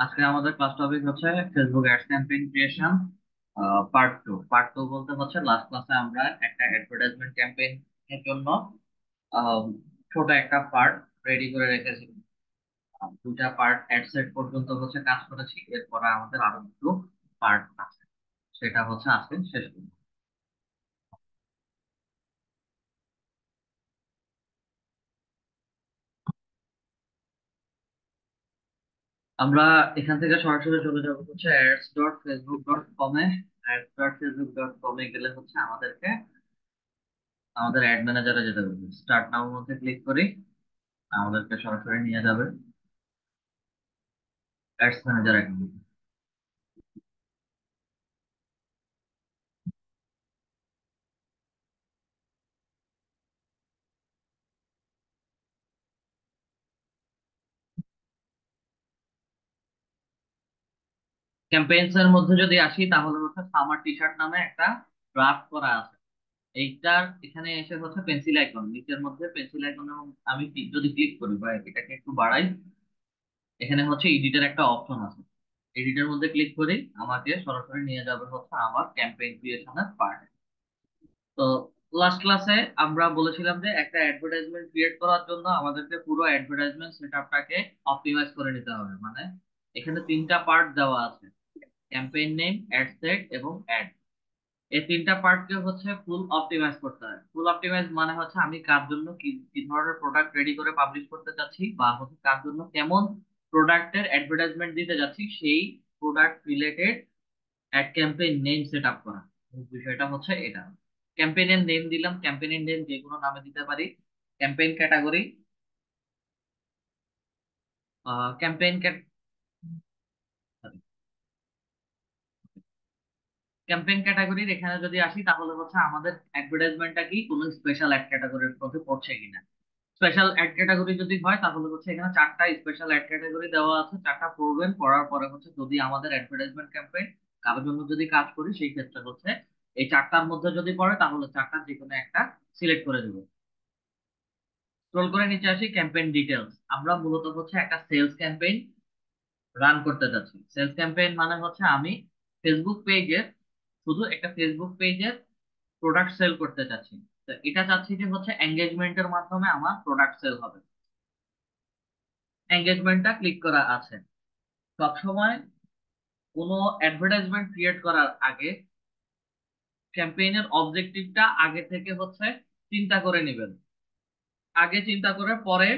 আজকে আমাদের class topic হচ্ছে Facebook ads campaign creation part two বলতে হচ্ছে লাস্ট ক্লাসে আমরা একটা অ্যাডভার্টাইজমেন্ট ক্যাম্পেইন এর জন্য আহ, ছোট একটা পার্ট রেডি করে রেখেছি। দুটা পার্ট অ্যাড সেট পর্যন্ত হচ্ছে কাজ করেছি, এরপরে আমাদের আরো দুটো পার্ট আছে, সেটা হচ্ছে আজকে শেষ করব। আমরা এখান থেকে সরাসরি চলে যাবো হচ্ছে ads.facebook.com এ। ads.facebook.com এ গেলে হচ্ছে আমাদেরকে আমাদের অ্যাড ম্যানেজারে যেতে হবে। স্টার্ট নাও মধ্যে ক্লিক করি, আমাদেরকে সরাসরি নিয়ে যাবে অ্যাডস ম্যানেজার অ্যাকাউন্ট। ক্যাম্পেইনস এর মধ্যে যদি আসি তাহলে হচ্ছে সামার টি শার্ট নামে একটা ড্রাফট করা আছে। এইটার এখানে এসে হচ্ছে পেন্সিল আইকন, নিচের মধ্যে পেন্সিল আইকন, এবং আমি যদি ক্লিক করি বা এটাকে একটু বাড়াই, এখানে হচ্ছে এডিটের একটা অপশন আছে। এডিটের মধ্যে ক্লিক করি, আমাকে সরাসরি নিয়ে যাবে হচ্ছে আমার ক্যাম্পেইন ক্রিয়েশনের পার্ট। তো লাস্ট ক্লাসে আমরা বলেছিলাম যে একটা অ্যাডভার্টাইজমেন্ট ক্রিয়েট করার জন্য আমাদেরকে পুরো অ্যাডভার্টাইজমেন্ট সেটআপটাকে অপটিমাইজ করে নিতে হবে। মানে এখানে তিনটা পার্ট দেওয়া আছে: ক্যাম্পেইন নেম, অ্যাড সেট এবং অ্যাড। এই তিনটা পার্টকে হচ্ছে ফুল অপটিমাইজ করতে হয়। ফুল অপটিমাইজ মানে হচ্ছে আমি কার জন্য কি কি ধরনের প্রোডাক্ট রেডি করে পাবলিশ করতে চাচ্ছি, বা হচ্ছে কার জন্য কেমন প্রোডাক্টের অ্যাডভার্টাইজমেন্ট দিতে যাচ্ছি, সেই product related ad campaign name set up করা। বিষয়টা হচ্ছে এটা। ক্যাম্পেইনের নেম দিলাম, ক্যাম্পেইনের নেম যে কোনো নামে দিতে পারি। ক্যাম্পেইন ক্যাটাগরি, ক্যাম্পেইন ক্যাম্পেইন ক্যাটাগরির এখানে যদি আসি তাহলে হচ্ছে আমাদের অ্যাডভার্টাইজমেন্টটা কি কোনো স্পেশাল অ্যাড ক্যাটাগরির মধ্যে পড়ছে কিনা। স্পেশাল অ্যাড ক্যাটাগরি যদি হয় তাহলে হচ্ছে এখানে চারটা স্পেশাল অ্যাড ক্যাটাগরি দেওয়া আছে। চারটা পড়বেন, পড়ার পরে হচ্ছে যদি আমাদের অ্যাডভার্টাইজমেন্ট ক্যাম্পেইন কারোর জন্য যদি কাজ করি, সেই ক্ষেত্রে হচ্ছে এই চারটার মধ্যে যদি পড়ে তাহলে চারটা যে কোনো একটা সিলেক্ট করে দেবো। স্ক্রল করে নিচে আসি, ক্যাম্পেইন ডিটেলস। আমরা মূলত হচ্ছে একটা সেলস ক্যাম্পেইন রান করতে যাচ্ছি। সেলস ক্যাম্পেইন মানে হচ্ছে আমি ফেসবুক পেজের, শুধু একটা ফেসবুক পেজের প্রোডাক্ট সেল করতে চাচ্ছি। তো এটা চাচ্ছি যে হচ্ছে এঙ্গেজমেন্টের মাধ্যমে আমার প্রোডাক্ট সেল হবে। এঙ্গেজমেন্টটা ক্লিক করা আছে। সবসময় কোনো অ্যাডভার্টাইজমেন্ট ক্রিয়েট করার আগে ক্যাম্পেইনের অবজেক্টিভটা আগে থেকে হচ্ছে চিন্তা করে নেবেন। আগে চিন্তা করে পরে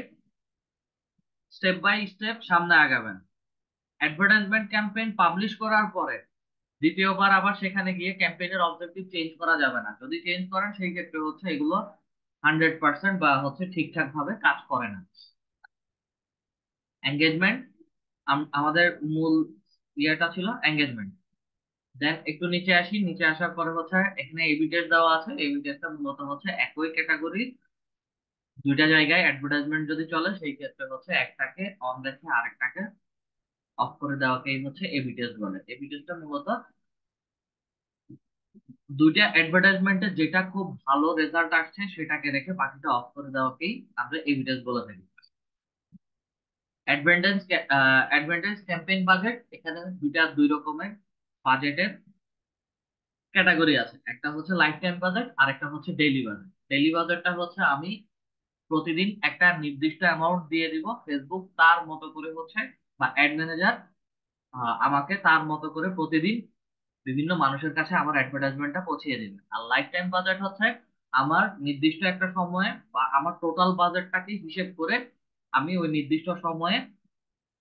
স্টেপ বাই স্টেপ সামনে আগাবেন। অ্যাডভার্টাইজমেন্ট ক্যাম্পেইন পাবলিশ করার পরে দ্বিতীয়বার আবার সেখানে গিয়ে ক্যাম্পেইনের অবজেক্টিভ চেঞ্জ করা যাবে না। যদি চেঞ্জ করেন সেই ক্ষেত্রে হচ্ছে এগুলো 100% বা হচ্ছে ঠিকঠাক ভাবে কাজ করে না। এঙ্গেজমেন্ট, আমাদের মূল ইয়েটা ছিল এঙ্গেজমেন্ট। দেন একটু নিচে আসি, নিচে আসার পরে হচ্ছে এখানে এবি টেস্ট দেওয়া আছে। এবি টেস্টটা মূলত হচ্ছে একই ক্যাটাগরি দুইটা জায়গায় অ্যাডভার্টাইজমেন্ট যদি চলে, সেই ক্ষেত্রে হচ্ছে একটাকে অন রেখে আরেকটাকে অফ করে দেওয়াকেই হচ্ছে এবি টেস্ট বলে। এবি টেস্টটা মূলত দুইটা অ্যাডভার্টাইজমেন্টে যেটা খুব ভালো রেজাল্ট আসছে সেটাকে রেখে বাকিটা অফ করে দেওয়াকেই আমরা এবি টেস্ট বলে থাকি। অ্যাডভান্টেজ অ্যাডভান্টেজ ক্যাম্পেইন বাজেট, এখানে দুই রকমের বাজেটের ক্যাটাগরি আছে। একটা হচ্ছে লাইফ টাইম বাজেট আর একটা হচ্ছে ডেইলি বাজেট। ডেইলি বাজেটটা হচ্ছে আমি প্রতিদিন একটা নির্দিষ্ট অ্যামাউন্ট দিয়ে দিব, ফেসবুক তার মতো করে হচ্ছে বা অ্যাড ম্যানেজার আমাকে তার মতো করে প্রতিদিন বিভিন্ন মানুষের কাছে আমার অ্যাডভার্টাইজমেন্টটা পৌঁছিয়ে দিবে। আর লাইফ টাইম বাজেট হচ্ছে আমার নির্দিষ্ট একটা সময়ে বা আমার টোটাল বাজেটটাকে হিসেব করে আমি ওই নির্দিষ্ট সময়ে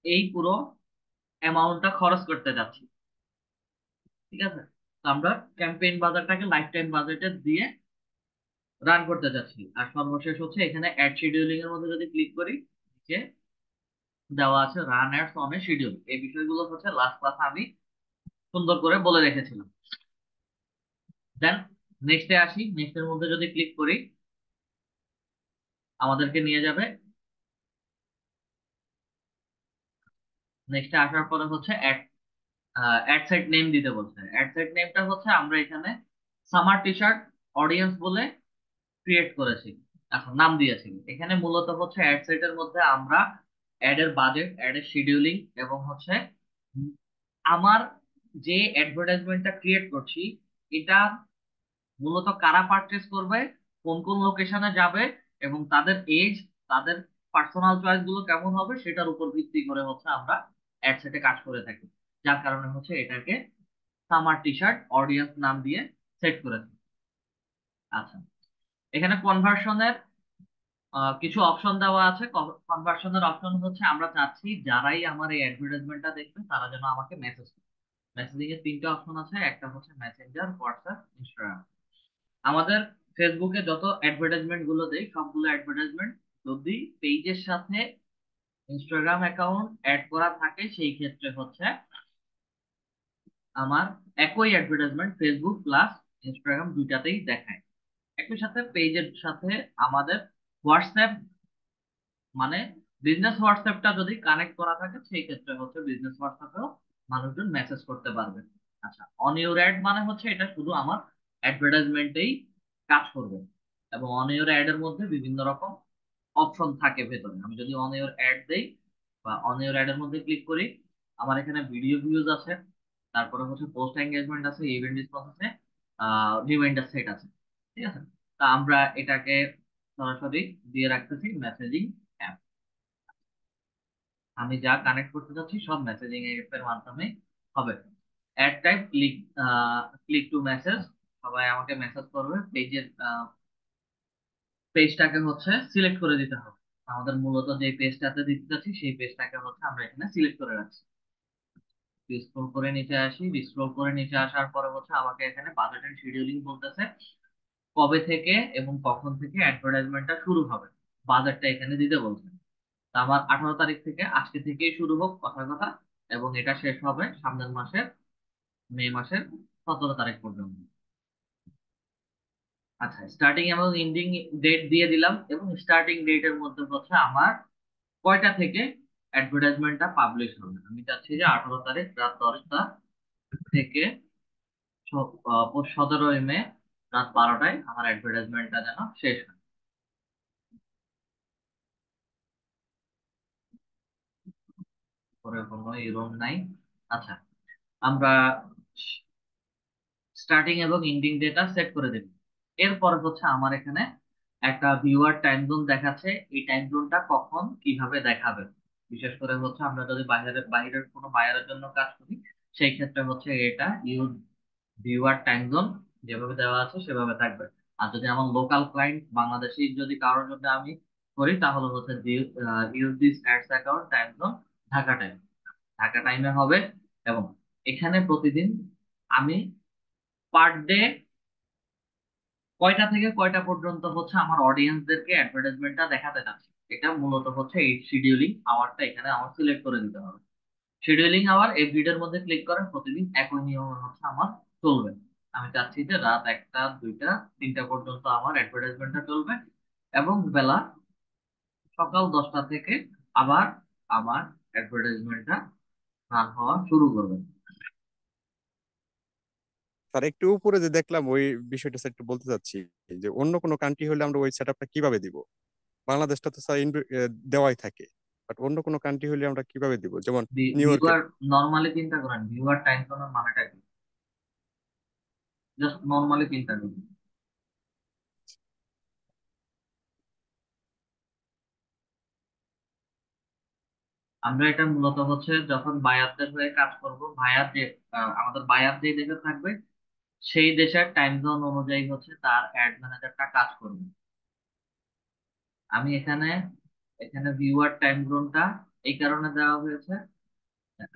এই পুরো অ্যামাউন্টটা খরচ করতে যাচ্ছি। ঠিক আছে, তো আমরা ক্যাম্পেইন বাজেটটাকে লাইফ টাইম বাজেটে দিয়ে রান করতে যাচ্ছি। আর সর্বশেষ হচ্ছে এখানে অ্যাড শিডিউলিং এর মধ্যে যদি ক্লিক করি, যে দেওয়া আছে run ads on a schedule, এই বিষয়গুলো হচ্ছে লাস্ট ক্লাসে আমি সুন্দর করে বলে রেখেছিলাম। দেন নেক্সটে আসি, নেক্সটের মধ্যে যদি ক্লিক করি আমাদেরকে নিয়ে যাবে। নেক্সটে আসার পরে হচ্ছে অ্যাড অ্যাড সেট নেম দিতে বলছে। অ্যাড সেট নেমটা হচ্ছে আমরা এখানে সামার টি শার্ট অডিয়েন্স বলে ক্রিয়েট করেছি, এখন নাম দিয়েছি। এখানে মূলত হচ্ছে অ্যাড সেটের মধ্যে আমরা অ্যাড এর বাজেট, অ্যাড এর শিডিউলিং এবং হচ্ছে আমার যে অ্যাডভার্টাইজমেন্টটা ক্রিয়েট করছি এটা মূলত কারা পারচেস করবে, কোন কোন লোকেশনে যাবে, এবং তাদের এজ, তাদের পার্সোনাল চয়েস গুলো কেমন হবে সেটার উপর ভিত্তি করে হচ্ছে আমরা অ্যাড সেটে কাজ করে থাকি। যার কারণে হচ্ছে এটাকে সামার টি শার্ট অডিয়েন্স নাম দিয়ে সেট করেছি। আচ্ছা, এখানে কনভার্সনের কিছু অপশন দেওয়া আছে। কনভার্সনের অপশন হচ্ছে আমরা চাচ্ছি যারাই আমার এই অ্যাডভার্টাইজমেন্টটা দেখবে তারা যেন আমাকে মেসেজ করে। মেসেজিং এর তিনটা অপশন আছে, একটা হচ্ছে মেসেঞ্জার, হোয়াটসঅ্যাপ, ইনস্টাগ্রাম। আমাদের ফেসবুকে যত অ্যাডভার্টাইজমেন্ট গুলো দেই সবগুলো অ্যাডভার্টাইজমেন্ট যদি পেজের সাথে ইনস্টাগ্রাম অ্যাকাউন্ট অ্যাড করা থাকে সেই ক্ষেত্রে হচ্ছে আমার একই অ্যাডভার্টাইজমেন্ট ফেসবুক প্লাস ইনস্টাগ্রাম দুইটাতেই দেখায়। একই সাথে পেজের সাথে আমাদের হোয়াটসঅ্যাপ, মানে বিজনেস হোয়াটসঅ্যাপটা যদি কানেক্ট করা থাকে সেই ক্ষেত্রে হচ্ছে বিজনেস হোয়াটসঅ্যাপেও মানুষজন মেসেজ করতে পারবে। আচ্ছা, অন ইউর অ্যাড মানে হচ্ছে এটা শুধু আমার অ্যাডভার্টাইজমেন্টেই কাজ করবে, এবং অন ইউর অ্যাড এর মধ্যে বিভিন্ন রকম অপশন থাকে ভেতরে। আমি যদি অন ইউর অ্যাড দেই বা অন ইউর অ্যাড এর মধ্যে ক্লিক করি, আমার এখানে ভিডিও ভিউজ আছে, তারপরে হচ্ছে পোস্ট এঙ্গেজমেন্ট আছে, ইভেন্ট রেসপন্স আছে, রিমাইন্ডার সেট আছে। ঠিক আছে, তা আমরা এটাকে সরাসরি দিয়ে রাখতেছি মেসেজিং অ্যাপ। আমি যা কানেক্ট করতে চাচ্ছি সব মেসেজিং অ্যাপ এর মাধ্যমে হবে। Ad type click, click to message, সবাই আমাকে মেসেজ করবে। পেজের পেজটাকে হচ্ছে সিলেক্ট করে দিতে হবে। আমাদের মূলত যে পেজটাতে দিতে চাচ্ছি সেই পেজটাকে হচ্ছে আমরা এখানে সিলেক্ট করে রাখছি। স্ক্রল করে নিচে আসি, স্ক্রল করে নিচে আসার পরে হচ্ছে আমাকে এখানে বাজেট এন্ড শিডিউলিং বলতেছে কবে থেকে এবং কখন থেকে অ্যাডভার্টাইজমেন্টটা শুরু হবে, বাজেটটা এখানে দিতে বলছে। তা আমার 18 তারিখ থেকে, আজকে থেকেই শুরু হোক কথার কথা, এবং এটা শেষ হবে সামনের মাসের মে মাসের 17 তারিখ পর্যন্ত। আচ্ছা, স্টার্টিং এবং এন্ডিং ডেট দিয়ে দিলাম, এবং স্টার্টিং ডেটের মধ্যে হচ্ছে আমার কয়টা থেকে অ্যাডভার্টাইজমেন্টটা পাবলিশ হবে। আমি চাচ্ছি যে 18 তারিখ রাত 10টা থেকে 17ই মে রাত 12টায় আমার অ্যাডভার্টাইজমেন্টটা যেন শেষ হয়। পরে কোনো এরর নাই। আচ্ছা, আমরা স্টার্টিং এবং এন্ডিং ডেটা সেট করে দেব। এরপর হচ্ছে আমার এখানে একটা ভিউয়ার টাইম জোন দেখাচ্ছে, এই টাইম জোনটা কখন কিভাবে দেখাবে। বিশেষ করে হচ্ছে আমরা যদি বাইরের বাইরের কোনো বায়ারের জন্য কাজ করি সেই ক্ষেত্রে হচ্ছে এটা ইউজ ভিউয়ার টাইম জোন যেভাবে দেওয়া আছে সেভাবে থাকবে। আর যদি আমার লোকাল ক্লায়েন্ট বাংলাদেশি যদি কারোর জন্য আমি করি তাহলে হচ্ছে use this ads account time zone Dhaka time, Dhaka টাইমে হবে। এবং এখানে প্রতিদিন আমি পার ডে কয়টা থেকে কয়টা পর্যন্ত হচ্ছে আমার অডিয়েন্সদেরকে অ্যাডভার্টাইজমেন্টটা দেখাতে চাচ্ছি এটা মূলত হচ্ছে এই শিডিউলিং আওয়ারটা এখানে আমার সিলেক্ট করে দিতে হবে। শিডিউলিং আওয়ার এভরিডের মধ্যে ক্লিক করেন, প্রতিদিন একই নিয়মে হচ্ছে আমার চলবে। আমি চাচ্ছি যে রাত 1টা, 2টা, 3টা পর্যন্ত আমার অ্যাডভার্টাইজমেন্টটা চলবে, এবং বেলা সকাল 10টা থেকে আবার আমার অ্যাডভার্টাইজমেন্টটা রান হওয়া শুরু করবে। স্যার একটু উপরে যে দেখলাম ওই বিষয়টা স্যার একটু বলতে চাচ্ছি, যে অন্য কোনো কান্ট্রি হলে আমরা ওই সেটআপটা কিভাবে দিব? বাংলাদেশটা তো স্যার দেওয়াই থাকে, বাট অন্য কোনো কান্ট্রি হলে আমরা কিভাবে দিব, যেমন নিউ ইয়র্কের? ভিউয়ার নর্মালি চিন্তা করেন, ভিউয়ার টাইম জোনের মানেটা কি, জাস্ট নর্মালি চিন্তা করুন। আমরা এটা মূলত হচ্ছে যখন বায়ারদের হয়ে কাজ করব, বায়ার যে আমাদের বায়ার যে দেশে থাকবে সেই দেশের টাইম জোন অনুযায়ী হচ্ছে তার অ্যাড ম্যানেজারটা কাজ করবে। আমি এখানে এখানে ভিউয়ার টাইম জোনটা এই কারণে দেওয়া হয়েছে,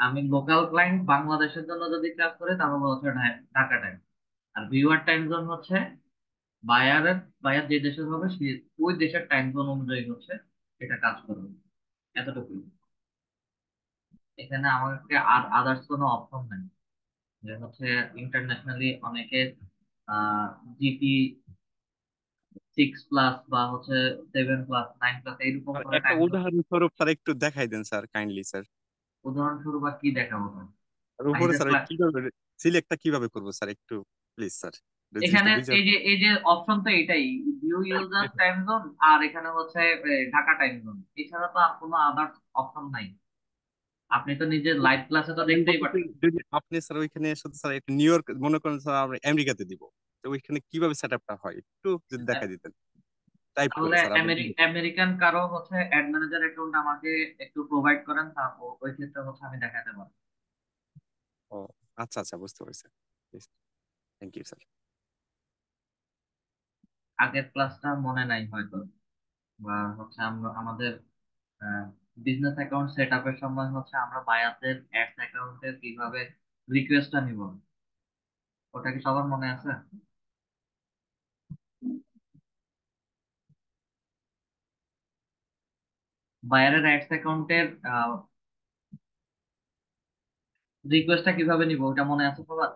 আমি লোকাল ক্লায়েন্ট বাংলাদেশের জন্য যদি কাজ করে তাহলে হচ্ছে ঢাকা টাইম। আর ভিউয়ার টাইম জোন হচ্ছে বায়ারের, বায়ার যে দেশের হবে সে ওই দেশের টাইম জোন অনুযায়ী হচ্ছে এটা কাজ করবে। এতটুকুই। এখানে আমাকে আর আদার্স কোনো অপশন নেই, যে হচ্ছে ইন্টারন্যাশনালি অনেকে জিটি 6 প্লাস বা হচ্ছে 7 প্লাস, 9 প্লাস এইরকম আর করে একটা টাইম জোন। উদাহরণস্বরূপ স্যার একটু দেখাই দেন স্যার, কাইন্ডলি স্যার। উদাহরণস্বরূপ আর কি দেখাবো স্যার? আর উপরে বাইরের স্যার কিভাবে সিলেক্টটা কিভাবে করবো স্যার, একটু প্লিজ স্যার, জিনিসটা এখানে বুঝে এই যে অপশন তো এটাই, ভিউ ইউজার টাইম জোন, আর এখানে হচ্ছে ঢাকা টাইম জোন, এছাড়া তো আর কোনো আদার্স অপশন নাই। আপনি তো নিজে লাইভ ক্লাসে তো আমি দেখতেই বলতেছি, পারতেন। যদি আপনি স্যার ওইখানে শুধু স্যার একটা নিউ ইয়র্ক মনে করেন স্যার আমরা আমেরিকাতে দিব, তো ওইখানে কিভাবে সেট আপটা হয় একটু যদি দেখা দিতেন টাইপ করে তাহলে স্যার আমরা আমেরিকান কারো হচ্ছে অ্যাড ম্যানেজার অ্যাকাউন্ট আমাকে একটু প্রোভাইড করেন, তা ওই ক্ষেত্রে হচ্ছে আমি দেখাতে পারবো। ও আচ্ছা আচ্ছা, বুঝতে পারছি। Thank you sir. আগের ক্লাসটা মনে নাই হয়তো, বা হচ্ছে আমরা আমাদের বিজনেস অ্যাকাউন্ট সেট আপের সময় হচ্ছে আমরা বায়ারদের অ্যাডস অ্যাকাউন্টের কিভাবে রিকোয়েস্টটা নিব, ওটা কি সবার মনে আছে? বায়ারের অ্যাডস অ্যাকাউন্টের রিকোয়েস্টটা কিভাবে নিব ওটা মনে আছে সবার?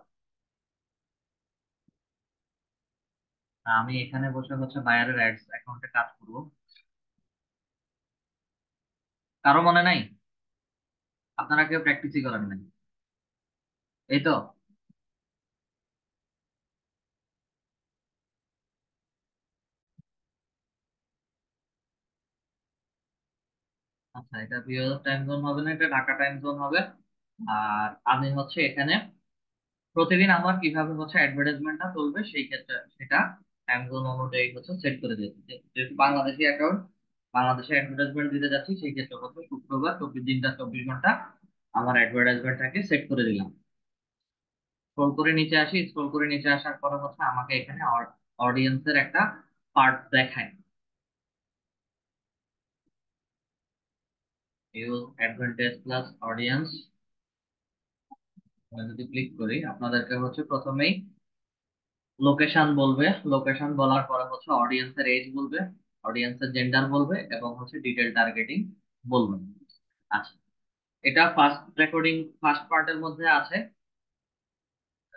আমি এখানে বসে হচ্ছে বায়ারের অ্যাডস অ্যাকাউন্টে কাজ করব, কারো মনে নাই? আপনারা কেউ প্র্যাকটিসই করেন নাই, এই তো। আচ্ছা, এটা বিহার টাইম জোন হবে না, এটা ঢাকা টাইম জোন হবে। আর আমি হচ্ছে এখানে প্রতিদিন আমার কিভাবে হচ্ছে অ্যাডভার্টাইজমেন্টটা চলবে সেই ক্ষেত্রে সেটা টাইম জোন অনুযায়ী হচ্ছে সেট করে দিয়েছি। যেহেতু বাংলাদেশি অ্যাকাউন্ট, বাংলাদেশে অ্যাডভার্টাইজমেন্ট দিতে যাচ্ছি, সেই ক্ষেত্রে হচ্ছে শুক্রবার 24 দিনটা 24 ঘন্টা আমার অ্যাডভার্টাইজমেন্টটাকে সেট করে দিলাম। স্ক্রল করে নিচে আসি, স্ক্রল করে নিচে আসার পরে হচ্ছে আমাকে এখানে অডিয়েন্সের একটা পার্ট দেখায়। ইউজ অ্যাডভান্টেজ প্লাস অডিয়েন্স, যদি ক্লিক করি আপনাদেরকে হচ্ছে প্রথমেই লোকেশন বলবে, লোকেশন বলার পরে হচ্ছে অডিয়েন্সের এজ বলবে, অডিয়েন্সের জেন্ডার বলবে, এবং হচ্ছে ডিটেল টার্গেটিং বলবে। আচ্ছা, এটা ফার্স্ট রেকর্ডিং ফার্স্ট পার্টের মধ্যে আছে।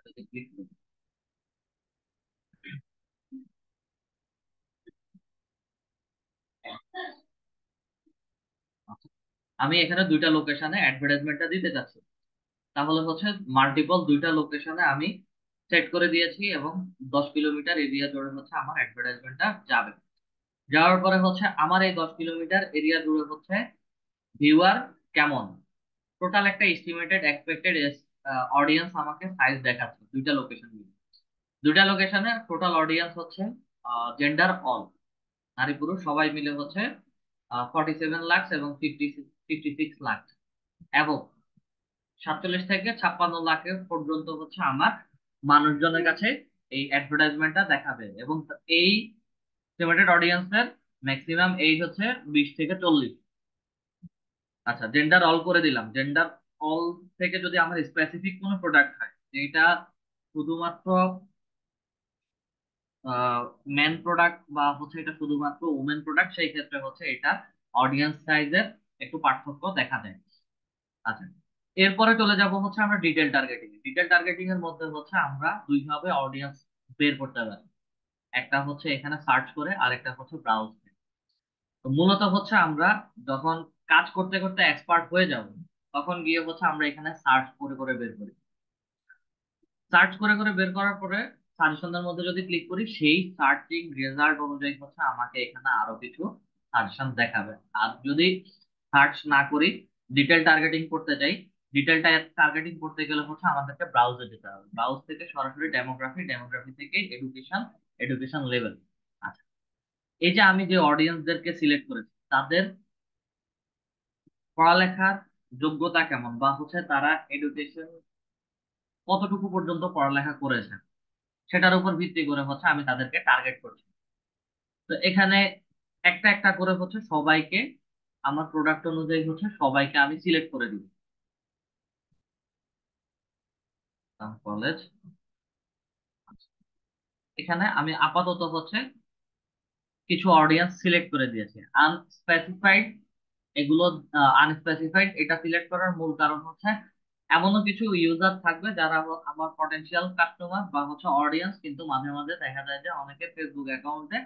যদি ক্লিক করি, আচ্ছা, আমি এখানে দুইটা লোকেশনে অ্যাডভার্টাইজমেন্টটা দিতে চাচ্ছি, তাহলে হচ্ছে মাল্টিপল দুইটা লোকেশনে আমি সেট করে দিয়েছি, এবং 10 কিলোমিটার এরিয়া জুড়ে হচ্ছে আমার অ্যাডভার্টাইজমেন্টটা যাবে। যাওয়ার পরে হচ্ছে আমার এই 10 কিলোমিটার এরিয়া জুড়ে হচ্ছে ভিউয়ার কেমন, টোটাল একটা এস্টিমেটেড এক্সপেক্টেড অডিয়েন্স আমাকে সাইজ দেখাচ্ছে দুইটা লোকেশন মিলে। দুইটা লোকেশনে টোটাল অডিয়েন্স হচ্ছে জেন্ডার অল, নারী পুরুষ সবাই মিলে হচ্ছে 47 লাখ এবং 56 লাখ, এবং 47 থেকে 56 লাখের পর্যন্ত হচ্ছে আমার মানুষজনের কাছে এই অ্যাডভার্টাইজমেন্টটা দেখাবে। এবং এই এস্টিমেটেড অডিয়েন্সের ম্যাক্সিমাম এজ হচ্ছে 20 থেকে 40। আচ্ছা, জেন্ডার অল করে দিলাম। জেন্ডার অল থেকে যদি আমার স্পেসিফিক কোনো প্রোডাক্ট হয় যেটা শুধুমাত্র মেন প্রোডাক্ট, বা হচ্ছে এটা শুধুমাত্র ওমেন প্রোডাক্ট, সেই ক্ষেত্রে হচ্ছে এটা অডিয়েন্স সাইজের একটু পার্থক্য দেখা দেয়। আচ্ছা, এরপরে চলে যাব হচ্ছে আমরা ডিটেল টার্গেটিং। ডিটেল টার্গেটিং এর মধ্যে হচ্ছে আমরা দুইভাবে অডিয়েন্স বের করতে পারি, একটা হচ্ছে এখানে সার্চ করে আর একটা হচ্ছে ব্রাউজ। তো মূলত হচ্ছে আমরা যখন কাজ করতে করতে এক্সপার্ট হয়ে যাব, তখন গিয়ে হচ্ছে আমরা এখানে সার্চ করে করে বের করি। সার্চ করে করে বের করার পরে সাজেশনের মধ্যে যদি ক্লিক করি, সেই সার্চিং রেজাল্ট অনুযায়ী হচ্ছে আমাকে এখানে আরো কিছু সাজেশন দেখাবে। আর যদি সার্চ না করি, ডিটেল টার্গেটিং করতে চাই, ডিটেল টার্গেটিং করতে গেলে হচ্ছে আমাদেরকে ব্রাউজে যেতে হবে। ব্রাউজ থেকে সরাসরি ডেমোগ্রাফি, ডেমোগ্রাফি থেকে এডুকেশন, এডুকেশন লেভেল। আচ্ছা, এই যে আমি যে অডিয়েন্সদেরকে সিলেক্ট করেছি তাদের পড়ালেখার যোগ্যতা কেমন, বা হচ্ছে তারা এডুকেশন কতটুকু পর্যন্ত পড়ালেখা করেছে, সেটার উপর ভিত্তি করে হচ্ছে আমি তাদেরকে টার্গেট করছি। তো এখানে একটা একটা করে হচ্ছে সবাইকে, আমার প্রোডাক্ট অনুযায়ী হচ্ছে সবাইকে আমি সিলেক্ট করে দিব। কলেজ, এখানে আমি আপাতত হচ্ছে কিছু অডিয়েন্স সিলেক্ট করে দিয়েছি। আনস্পেসিফাইড, এগুলো আনস্পেসিফাইড, এটা সিলেক্ট করার মূল কারণ হচ্ছে এমনও কিছু ইউজার থাকবে যারা আমার পটেনশিয়াল কাস্টমার বা হচ্ছে অডিয়েন্স, কিন্তু মাঝে মাঝে দেখা যায় যে অনেকে ফেসবুক অ্যাকাউন্টে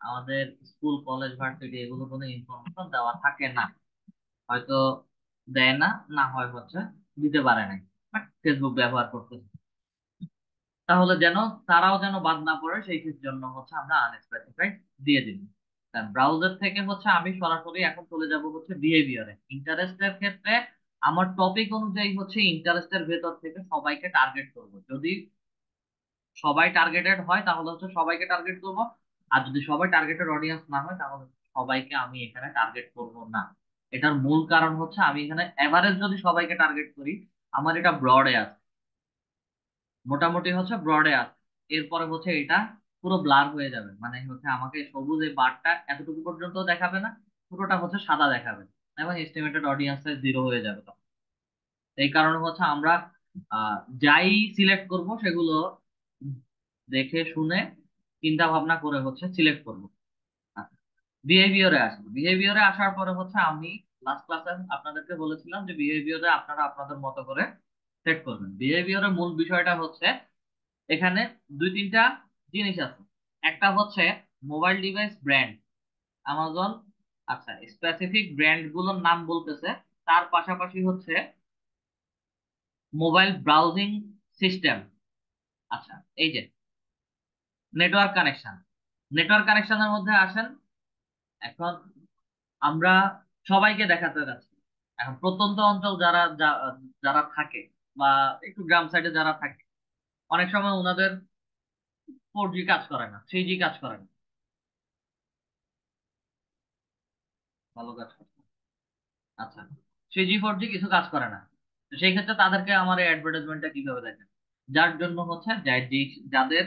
আমাদের স্কুল কলেজ ভার্সিটি এগুলো কোনো ইনফরমেশন দেওয়া থাকে না, হয়তো দেয় না, না হয় হচ্ছে দিতে পারে নাই, বাট ফেসবুক ব্যবহার করতেছে। তাহলে যেন তারাও যেন বাদ না পড়ে, সেই জন্য হচ্ছে আমরা আনস্পেসিফাইড দিয়ে দিই। ব্রাউজার থেকে হচ্ছে আমি সরাসরি এখন চলে যাব হচ্ছে বিহেভিয়ারে। ইন্টারেস্টের ক্ষেত্রে আমার টপিক অনুযায়ী হচ্ছে ইন্টারেস্টের ভেতর থেকে সবাইকে টার্গেট করব। যদি সবাই টার্গেটেড হয় তাহলে হচ্ছে সবাইকে টার্গেট করব, আর যদি সবাই টার্গেটেড অডিয়েন্স না হয় তাহলে সবাইকে আমি এখানে টার্গেট করব না। এটার মূল কারণ হচ্ছে আমি এখানে এভারেজ যদি সবাইকে টার্গেট করি, আমার এটা ব্রডে আছে, মোটামুটি হচ্ছে ব্রডে আছে, এরপরে হচ্ছে এটা পুরো ব্লার হয়ে যাবে, মানে হচ্ছে আমাকে সবুজ এই বারটা এতটুকু পর্যন্ত দেখাবে না, পুরোটা হচ্ছে সাদা দেখাবে, এবং এস্টিমেটেড অডিয়েন্স জিরো হয়ে যাবে তখন। এই কারণে হচ্ছে আমরা যাই সিলেক্ট করব সেগুলো দেখে শুনে চিন্তা ভাবনা করে হচ্ছে সিলেক্ট করব। বিহেভিয়রে আসবো, বিহেভিয়রে আসার পরে হচ্ছে আমি লাস্ট ক্লাসে আপনাদেরকে বলেছিলাম যে বিহেভিয়রে আপনারা আপনাদের মতো করে সেট করবেন। বিহেভিয়রের মূল বিষয়টা হচ্ছে এখানে দুই তিনটা জিনিস আছে। একটা হচ্ছে মোবাইল ডিভাইস ব্র্যান্ড, আমাজন আচ্ছা স্পেসিফিক ব্র্যান্ড গুলোর নাম বলতেছে, তার পাশাপাশি হচ্ছে মোবাইল ব্রাউজিং সিস্টেম। আচ্ছা, এই যে নেটওয়ার্ক কানেকশন, নেটওয়ার্ক কানেকশনের মধ্যে আসেন। এখন আমরা সবাইকে দেখাতে যাচ্ছি, এখন প্রত্যন্ত অঞ্চল যারা থাকে বা একটু গ্রাম সাইডে যারা থাকে, অনেক সময় ওনাদের 4G কাজ করে না, 3G কাজ করে না, ভালো কাজ করে না। আচ্ছা, 3G 4G কিছু কাজ করে না, তো সেই ক্ষেত্রে তাদেরকে আমার এই অ্যাডভার্টাইজমেন্টটা কিভাবে দেখেন? যার জন্য হচ্ছে যাদের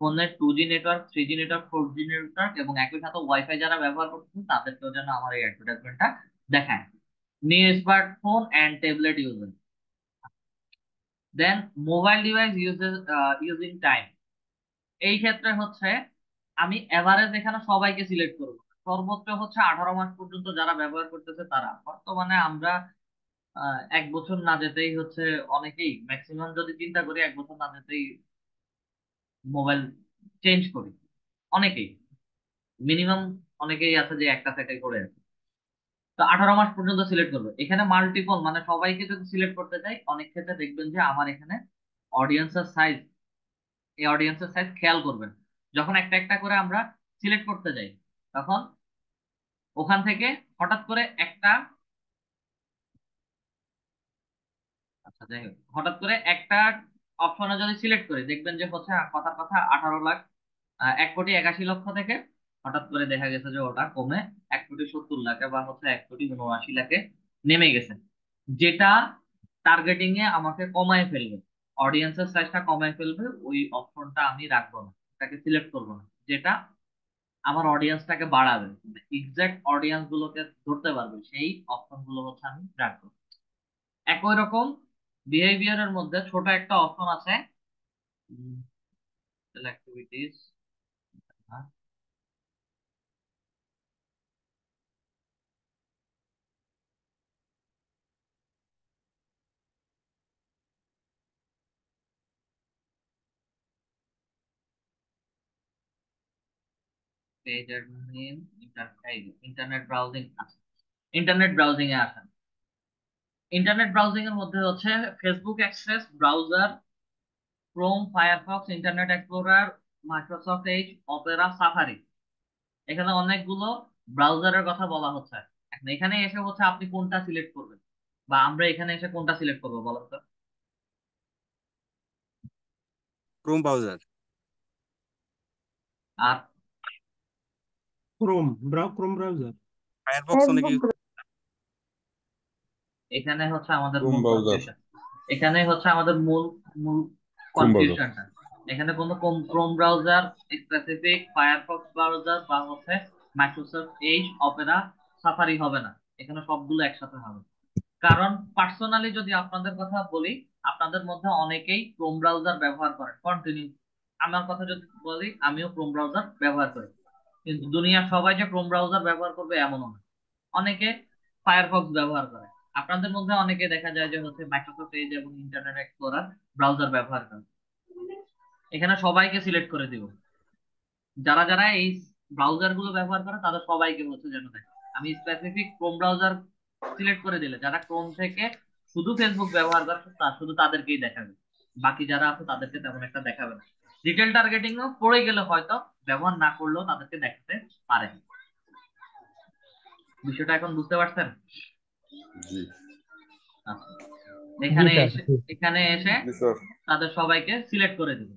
ফোনে 2G network, 3G network, 4G network এবং একই সাথে ওয়াইফাই যারা ব্যবহার করতেছে তাদেরকেও যেন আমার এই অ্যাডভার্টাইজমেন্টটা দেখায়। New smartphone and tablet user, then mobile device using time. এই ক্ষেত্রে হচ্ছে আমি এভারেজ এখানে সবাইকে সিলেক্ট করব, সর্বোচ্চ হচ্ছে 18 মাস পর্যন্ত যারা ব্যবহার করতেছে তারা। বর্তমানে আমরা 1 বছর না যেতেই হচ্ছে অনেকেই, ম্যাক্সিমাম যদি চিন্তা করি 1 বছর না যেতেই মোবাইল চেঞ্জ করি অনেকেই, মিনিমাম অনেকেই আছে যে একটা সেটাই করে আছে। তো 18 মাস পর্যন্ত সিলেক্ট করবে। এখানে মাল্টিপল মানে সবাইকে যদি সিলেক্ট করতে চাই, অনেক ক্ষেত্রে দেখবেন যে আমার এখানে অডিয়েন্সের সাইজ, এই অডিয়েন্সের সাইজ খেয়াল করবেন, যখন একটা একটা করে আমরা সিলেক্ট করতে যাই তখন ওখান থেকে হঠাৎ করে একটা, আচ্ছা যাই হোক, হঠাৎ করে একটা অপশনে যদি সিলেক্ট করি দেখবেন যে হচ্ছে কথার কথা 18 লাখ, 1,81,00,000 থেকে হঠাৎ করে দেখা গেছে যে ওটা কমে 1,70,00,000 বা হচ্ছে 1,79,00,000 নেমে গেছে, যেটা টার্গেটিং এ আমাকে কমায় ফেলবে, অডিয়েন্সের সাইজটা কমায় ফেলবে, ওই অপশনটা আমি রাখবো না, এটাকে সিলেক্ট করবো না, যেটা আমার অডিয়েন্সটাকে বাড়াবে, এক্সাক্ট অডিয়েন্স গুলোকে ধরতে পারবে, সেই অপশন গুলো হচ্ছে আমি রাখবো। একই রকম বিহেভিয়ারের মধ্যে ছোট একটা অপশন আছে, activities, page admin, internet browsing আছে, ইন্টারনেট ব্রাউজিং এ আসেন। ইন্টারনেট ব্রাউজিং এর মধ্যে হচ্ছে Facebook access browser, Chrome, Firefox, internet explorer, Microsoft Edge, Opera, safari, এখানে অনেকগুলো ব্রাউজারের কথা বলা হচ্ছে। এখন এখানে এসে হচ্ছে আপনি কোনটা সিলেক্ট করবেন, বা আমরা এখানে এসে কোনটা সিলেক্ট করবো বলেন তো? Chrome browser. আর ক্রোম ব্রাউজার। ফায়ারফক্স অনেকে এখানে হচ্ছে আমাদের ক্রোম মূল ব্রাউজার। কনফিউশন, এখানে হচ্ছে আমাদের মূল মূল ক্রোম ব্রাউজার। কনফিউশনটা। এখানে কোনো Chrome browser, specific Firefox browser বা হচ্ছে মাইক্রোসফট এজ, অপেরা, সাফারি হবে না, এখানে সবগুলো একসাথে হবে। কারণ পার্সোনালি যদি আপনাদের কথা বলি, আপনাদের মধ্যে অনেকেই ক্রোম ব্রাউজার ব্যবহার করে কন্টিনিউ, আমার কথা যদি বলি আমিও ক্রোম ব্রাউজার ব্যবহার করি, কিন্তু দুনিয়ার সবাই যে ক্রোম ব্রাউজার ব্যবহার করবে এমনও না, অনেকে ফায়ারফক্স ব্যবহার করে। আপনাদের মধ্যে অনেকে দেখা যায় যে হচ্ছে মাইক্রোসফট এজ এবং ইন্টারনেট এক্সপ্লোরার ব্রাউজার ব্যবহার করে। এখানে সবাইকে সিলেক্ট করে দিব, যারা যারা এই ব্রাউজার গুলো ব্যবহার করে তাদের সবাইকে হচ্ছে যেন দেখে। আমি স্পেসিফিক ক্রোম ব্রাউজার সিলেক্ট করে দিলে যারা ক্রোম থেকে শুধু ফেসবুক ব্যবহার করে শুধু তাদেরকেই দেখাবে, বাকি যারা আছে তাদেরকে তেমন একটা দেখাবে না। ডিটেল টার্গেটিং ও পড়ে গেলে হয়তো ব্যবহার না করলেও তাদেরকে দেখাতে পারে। বিষয়টা এখন বুঝতে পারছেন? জি। আচ্ছা, জি এখানে স্যার। এসে এখানে এসে জি স্যার। তাদের সবাইকে সিলেক্ট করে দিব।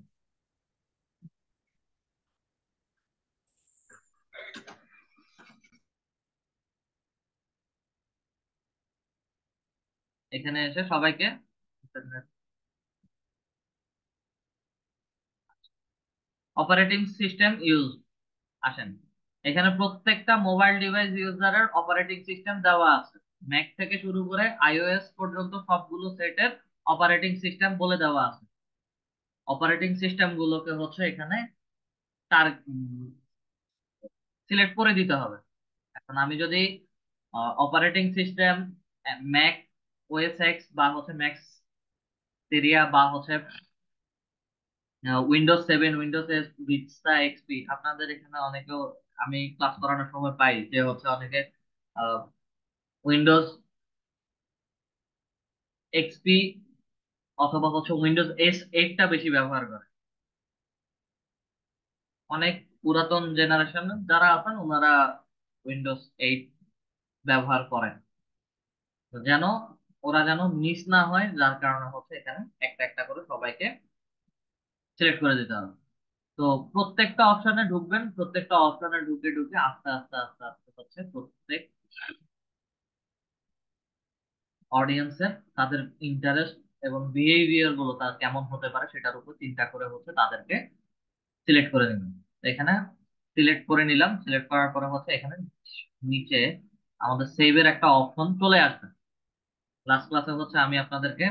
এখানে এসে সবাইকে অপারেটিং সিস্টেম ইউজ আসেন, এখানে প্রত্যেকটা মোবাইল ডিভাইস ইউজারের অপারেটিং সিস্টেম দেওয়া আছে। ম্যাক থেকে শুরু করে আইওএস পর্যন্ত সবগুলো সেটের অপারেটিং সিস্টেম বলে দেওয়া আছে। অপারেটিং সিস্টেম গুলোকে হচ্ছে এখানে তার সিলেক্ট করে দিতে হবে। এখন আমি যদি operating system Mac OS x বা হচ্ছে ম্যাক্স সিরিয়া বা হচ্ছে উইন্ডোজ 7, ভিস্তা এক্সপি, আপনাদের এখানে অনেকেও আমি ক্লাস করানোর সময় পাই যে হচ্ছে অনেকে উইন্ডোজ এক্সপি অথবা হচ্ছে উইন্ডোজ S8টা বেশি ব্যবহার করে। অনেক পুরাতন জেনারেশন যারা আছেন ওনারা উইন্ডোজ 8 ব্যবহার করেন। তো যেন ওরা যেন মিস না হয়, যার কারণে হচ্ছে এখানে একটা একটা করে সবাইকে সিলেক্ট করে দিতে হবে। তো প্রত্যেকটা অপশনে ঢুকবেন, প্রত্যেকটা অপশনে ঢুকে ঢুকে আস্তে আস্তে আস্তে আস্তে হচ্ছে প্রত্যেক অডিয়েন্সের তাদের ইন্টারেস্ট এবং বিহেভিয়ার গুলো তার কেমন হতে পারে সেটার উপর চিন্তা করে হচ্ছে তাদেরকে সিলেক্ট করে নেবেন। তো এখানে সিলেক্ট করে নিলাম, সিলেক্ট করার পরে হচ্ছে এখানে নিচে আমাদের সেভের একটা অপশন চলে আসবে। লাস্ট ক্লাসে হচ্ছে আমি আপনাদেরকে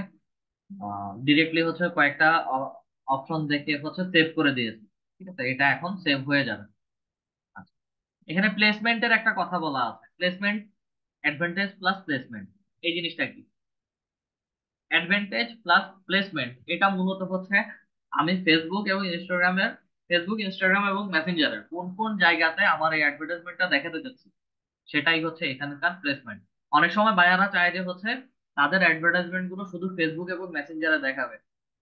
ডিরেক্টলি হচ্ছে কয়েকটা অপশন দেখে হচ্ছে সেভ করে দিয়েছি। ঠিক আছে, এটা এখন সেভ হয়ে যাবে। আচ্ছা, এখানে প্লেসমেন্টের একটা কথা বলা আছে, প্লেসমেন্ট অ্যাডভান্টেজ প্লাস প্লেসমেন্ট। এই জিনিসটা কি? অ্যাডভান্টেজ প্লাস প্লেসমেন্ট এটা মূলত হচ্ছে আমি ফেসবুক ইনস্টাগ্রাম এবং মেসেঞ্জারের কোন কোন জায়গাতে আমার এই অ্যাডভার্টাইজমেন্টটা দেখাতে চাচ্ছি, সেটাই হচ্ছে এখানকার প্লেসমেন্ট। অনেক সময় বায়াররা চায় যে হচ্ছে তাদের অ্যাডভার্টাইজমেন্ট গুলো শুধু ফেসবুক এবং মেসেঞ্জারে দেখাবে,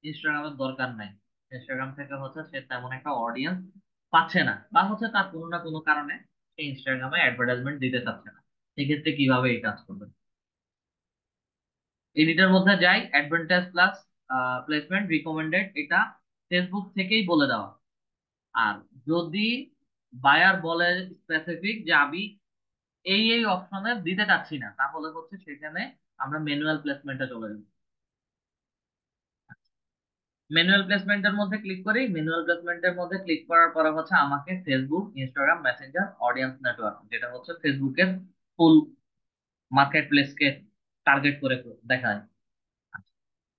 ইনস্টাগ্রামের দরকার নাই। ইনস্টাগ্রাম থেকে হচ্ছে সে তেমন একটা অডিয়েন্স পাচ্ছে না, বা হচ্ছে তার কোনো না কোনো কারণে সে ইনস্টাগ্রামে অ্যাডভার্টাইজমেন্ট দিতে চাচ্ছে না। সেক্ষেত্রে কিভাবে এই কাজ করবে? এডিটার মধ্যে যাই, অ্যাডভান্টেজ প্লাস প্লেসমেন্ট রিকমেন্ডেড, এটা ফেসবুক থেকেই বলে দেওয়া। আর যদি বায়ার বলে স্পেসিফিক যে আমি এই এই অপশনে দিতে চাচ্ছি না, তাহলে হচ্ছে সেখানে আমরা ম্যানুয়াল প্লেসমেন্টে চলে যাব। ম্যানুয়াল প্লেসমেন্টের মধ্যে ক্লিক করি, ম্যানুয়াল প্লেসমেন্টের মধ্যে ক্লিক করার পরে হচ্ছে আমাকে Facebook, Instagram, Messenger, audience network, যেটা হচ্ছে ফেসবুকের ফুল মার্কেট প্লেসকে টার্গেট করে দেখায়।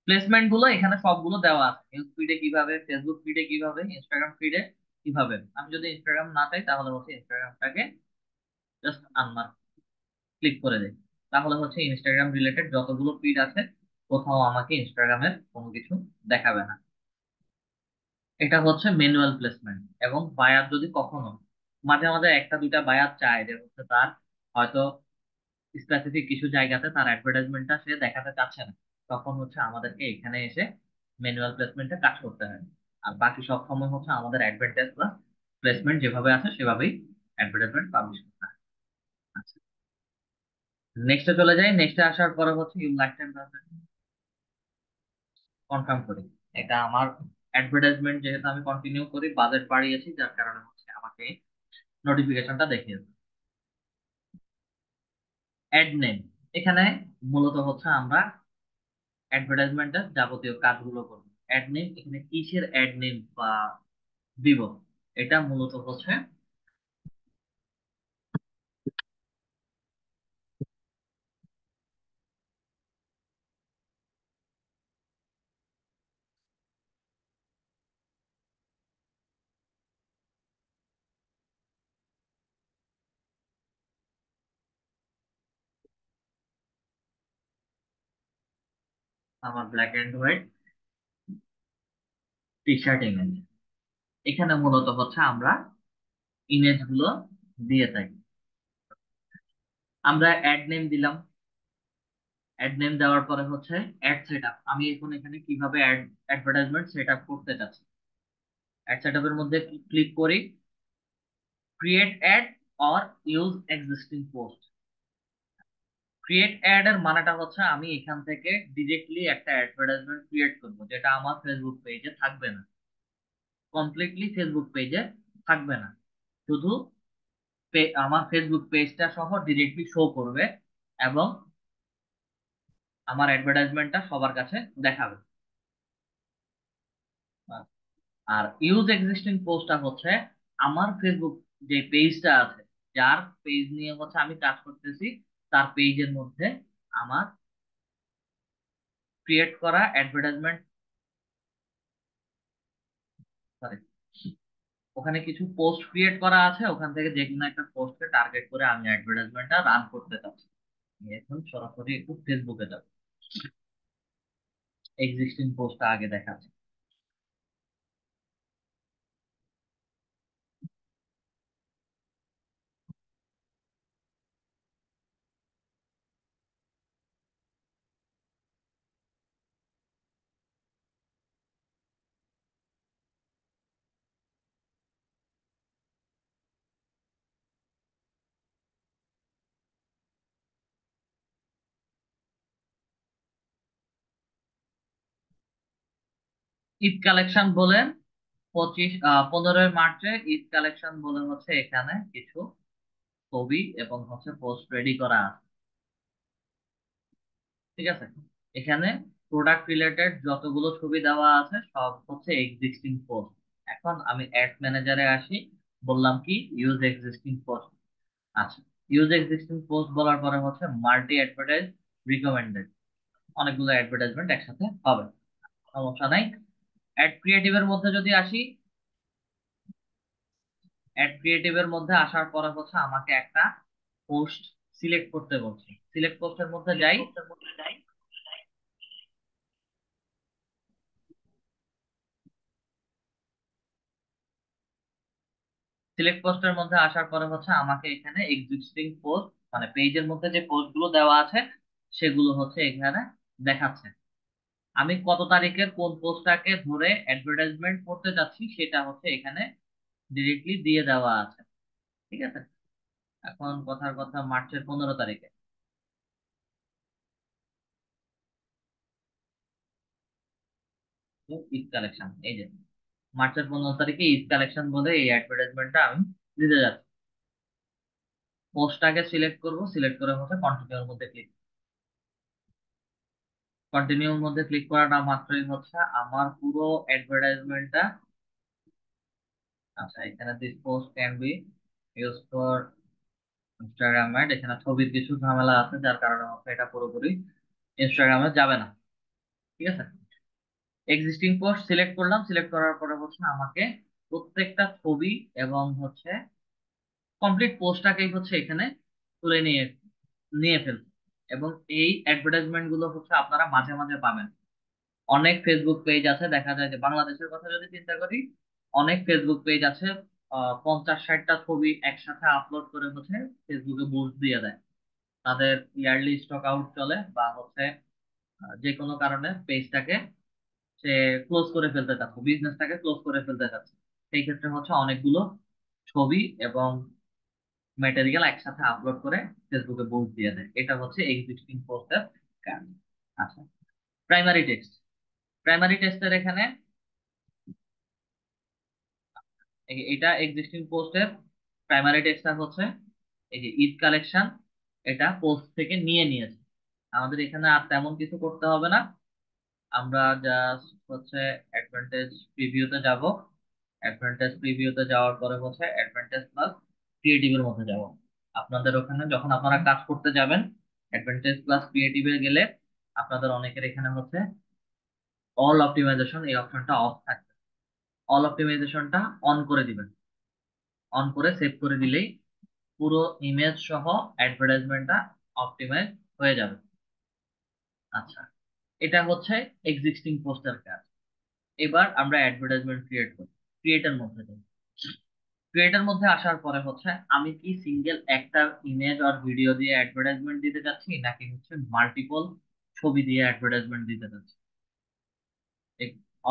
প্লেসমেন্ট গুলো এখানে সবগুলো দেওয়া আছে, নিউজ ফিডে কিভাবে, ফেসবুক ফিডে কিভাবে, ইনস্টাগ্রাম ফিডে কিভাবে। আমি যদি ইনস্টাগ্রাম না চাই তাহলে হচ্ছে ইনস্টাগ্রামটাকে জাস্ট আনমার্ক ক্লিক করে দেই। তাহলে হচ্ছে ইনস্টাগ্রাম রিলেটেড যতগুলো ফিড আছে কোথাও আমাকে ইনস্টাগ্রামের কোনো কিছু দেখাবে না। এটা হচ্ছে ম্যানুয়াল প্লেসমেন্ট। এবং বায়ার যদি কখনো মাঝে মাঝে একটা দুইটা বায়ার চায় যে হচ্ছে তার হয়তো স্পেসিফিক কিছু জায়গাতে তার অ্যাডভার্টাইজমেন্টটা সে দেখাতে চাচ্ছে না, তখন হচ্ছে আমাদেরকে এখানে এসে ম্যানুয়াল প্লেসমেন্টে কাজ করতে হয়। আর বাকি সব সময় হচ্ছে আমাদের অ্যাডভার্টাইজ প্লাস প্লেসমেন্ট যেভাবে আছে সেভাবেই অ্যাডভার্টাইজমেন্ট পাবলিশ করতে হয়। আচ্ছা, নেক্সটে চলে যাই। নেক্সটে আসার পরে হচ্ছে ইউ লাইক টাইম কনফার্ম করি। এটা আমার অ্যাডভার্টাইজমেন্ট, যেহেতু আমি কন্টিনিউ করি, বাজেট বাড়িয়েছি যার কারণে হচ্ছে আমাকে নোটিফিকেশনটা দেখিয়ে দেবে। অ্যাড নেম, এখানে মূলত হচ্ছে আমরা অ্যাডভার্টাইজমেন্টের যাবতীয় কাজগুলো করব। অ্যাড নেম, এখানে কিসের অ্যাড নেম বা দিব, এটা মূলত হচ্ছে আমার black and white T shirt image. এখানে মূলত হচ্ছে আমরা ইমেজ গুলো দিয়ে থাকি। আমরা অ্যাড নেম দিলাম, অ্যাড নেম দেওয়ার পরে হচ্ছে অ্যাড সেটআপ, আমি এখন এখানে কিভাবে অ্যাডভার্টাইজমেন্ট সেটআপ করতে চাচ্ছি। অ্যাড সেটআপের মধ্যে ক্লিক করি, create add or use existing post. Create add এর মানেটা হচ্ছে আমি এখান থেকে ডিরেক্টলি একটা অ্যাডভার্টাইজমেন্ট ক্রিয়েট করব, যেটা আমার ফেসবুক পেজে থাকবে না, কমপ্লিটলি ফেসবুক পেজে থাকবে না, শুধু আমার ফেসবুক পেজটা সহ ডিরেক্টলি শো করবে এবং আমার অ্যাডভার্টাইজমেন্টটা সবার কাছে দেখাবে। আর ইউজ এক্সিস্টিং পোস্টটা হচ্ছে আমার ফেসবুক যে পেজটা আছে, যার পেজ নিয়ে হচ্ছে আমি কাজ করতেছি, তার পেজের মধ্যে আমার ক্রিয়েট করা অ্যাডভার্টাইজমেন্ট, সরি, ওখানে কিছু পোস্ট ক্রিয়েট করা আছে, ওখান থেকে যে কোনো একটা পোস্টকে টার্গেট করে আমি অ্যাডভার্টাইজমেন্টটা রান করতে চাচ্ছি। আমি এখন সরাসরি একটু ফেসবুকে যাব, এক্সিস্টিং পোস্টটা আগে দেখাচ্ছি। ঈদ কালেকশন বলে 15ই মার্চে ঈদ কালেকশন বলে হচ্ছে এখানে কিছু ছবি এবং হচ্ছে পোস্ট রেডি করা আছে। ঠিক আছে, এখানে প্রোডাক্ট রিলেটেড যতগুলো ছবি দেওয়া আছে সব হচ্ছে এক্সিস্টিং পোস্ট। এখন আমি অ্যাড ম্যানেজারে আসি, বললাম কি ইউজ এক্সিস্টিং পোস্ট। আচ্ছা, ইউজ এক্সিস্টিং পোস্ট বলার পরে হচ্ছে মাল্টি অ্যাডভার্টাইজ রিকমেন্ডেড, অনেকগুলো অ্যাডভার্টাইজমেন্ট একসাথে হবে, সমস্যা নাই। অ্যাড ক্রিয়েটিভের মধ্যে যদি আসি, অ্যাড ক্রিয়েটিভের মধ্যে আসার পরে হচ্ছে আমাকে একটা পোস্ট সিলেক্ট করতে বলছে। সিলেক্ট পোস্টের মধ্যে যাই, সিলেক্ট পোস্টের মধ্যে আসার পরে হচ্ছে আমাকে এখানে এক্সিস্টিং পোস্ট, মানে পেজের মধ্যে যে পোস্ট গুলো দেওয়া আছে সেগুলো হচ্ছে এখানে দেখাচ্ছে। আমি কত তারিখের কোন পোস্টটাকে ধরে অ্যাডভার্টাইজমেন্ট করতে যাচ্ছি সেটা হচ্ছে এখানে ডিরেক্টলি দিয়ে দেওয়া আছে। ঠিক আছে, এখন কথার কথা মার্চের 15 তারিখে তো ঈদ কালেকশন, এই যে মার্চের 15 তারিখে ঈদ কালেকশন বলে এই অ্যাডভার্টাইজমেন্টটা আমি দিতে যাচ্ছি। পোস্টটাকে সিলেক্ট করব, সিলেক্ট করে হচ্ছে কন্টিনিউর মধ্যে ক্লিক, কন্টিনিউর মধ্যে ক্লিক করাটা মাত্রই হচ্ছে আমার পুরো অ্যাডভার্টাইজমেন্টটা, আচ্ছা এখানে this post can be use for Instagram ad, এখানে ছবির কিছু ঝামেলা আছে যার কারণে হচ্ছে এটা পুরোপুরি ইনস্টাগ্রামে যাবে না। ঠিক আছে, এক্সিস্টিং পোস্ট সিলেক্ট করলাম, সিলেক্ট করার পরে হচ্ছে আমাকে প্রত্যেকটা ছবি এবং হচ্ছে কমপ্লিট পোস্টটাকেই হচ্ছে এখানে তুলে নিয়ে নিয়ে ফেলছে। এবং এই অ্যাডভার্টাইজমেন্ট গুলো হচ্ছে আপনারা মাঝে মাঝে পাবেন। অনেক ফেসবুক পেজ আছে, দেখা যায় যে বাংলাদেশের কথা যদি চিন্তা করি, অনেক ফেসবুক পেজ আছে 50-60টা ছবি একসাথে আপলোড করে হচ্ছে ফেসবুকে বুস্ট দিয়ে দেয়। তাদের ইয়ারলি স্টক আউট চলে বা হচ্ছে যে কোনো কারণে পেজটাকে সে ক্লোজ করে ফেলতে চাচ্ছে, বিজনেসটাকে ক্লোজ করে ফেলতে চাচ্ছে, সেই ক্ষেত্রে হচ্ছে অনেকগুলো ছবি এবং ম্যাটেরিয়াল একসাথে আপলোড করে ফেসবুকে বুস্ট দিয়ে দেয়। এটা হচ্ছে এক্সিস্টিং পোস্টের কাজ। আচ্ছা, প্রাইমারি টেক্সট, প্রাইমারি টেক্সটের এখানে এটা এক্সিস্টিং পোস্টের প্রাইমারি টেক্সটটা হচ্ছে এই যে ঈদ কালেকশন, এটা পোস্ট থেকে নিয়ে নিয়েছে। আমাদের এখানে আর তেমন কিছু করতে হবে না, আমরা জাস্ট হচ্ছে অ্যাডভান্টেজ প্রিভিউতে যাব, অ্যাডভান্টেজ প্রিভিউতে যাওয়ার পরে হচ্ছে অ্যাডভান্টেজ প্লাস ক্রিয়েটিভের মধ্যে যাব। আপনাদের ওখানে যখন আপনারা কাজ করতে যাবেন, অ্যাডভান্টেজ প্লাস ক্রিয়েটিভে গেলে আপনাদের অনেকের এখানে হচ্ছে অল অপটিমাইজেশন এই অপশনটা অফ থাকবে, অল অপটিমাইজেশনটা অন করে দিবেন। অন করে সেভ করে দিলেই পুরো ইমেজ সহ অ্যাডভার্টাইজমেন্টটা অপটিমাইজ হয়ে যাবে। আচ্ছা, এটা হচ্ছে এক্সিস্টিং পোস্টের কাজ। এবার আমরা অ্যাডভার্টাইজমেন্ট ক্রিয়েট করি, ক্রিয়েটের মধ্যে যাই। ক্রিয়েটের মধ্যে আসার পরে হচ্ছে আমি কি সিঙ্গেল একটা ইমেজ আর ভিডিও দিয়ে অ্যাডভার্টাইজমেন্ট দিতে চাচ্ছি, নাকি হচ্ছে মাল্টিপল ছবি দিয়ে অ্যাডভার্টাইজমেন্ট দিতে চাচ্ছি,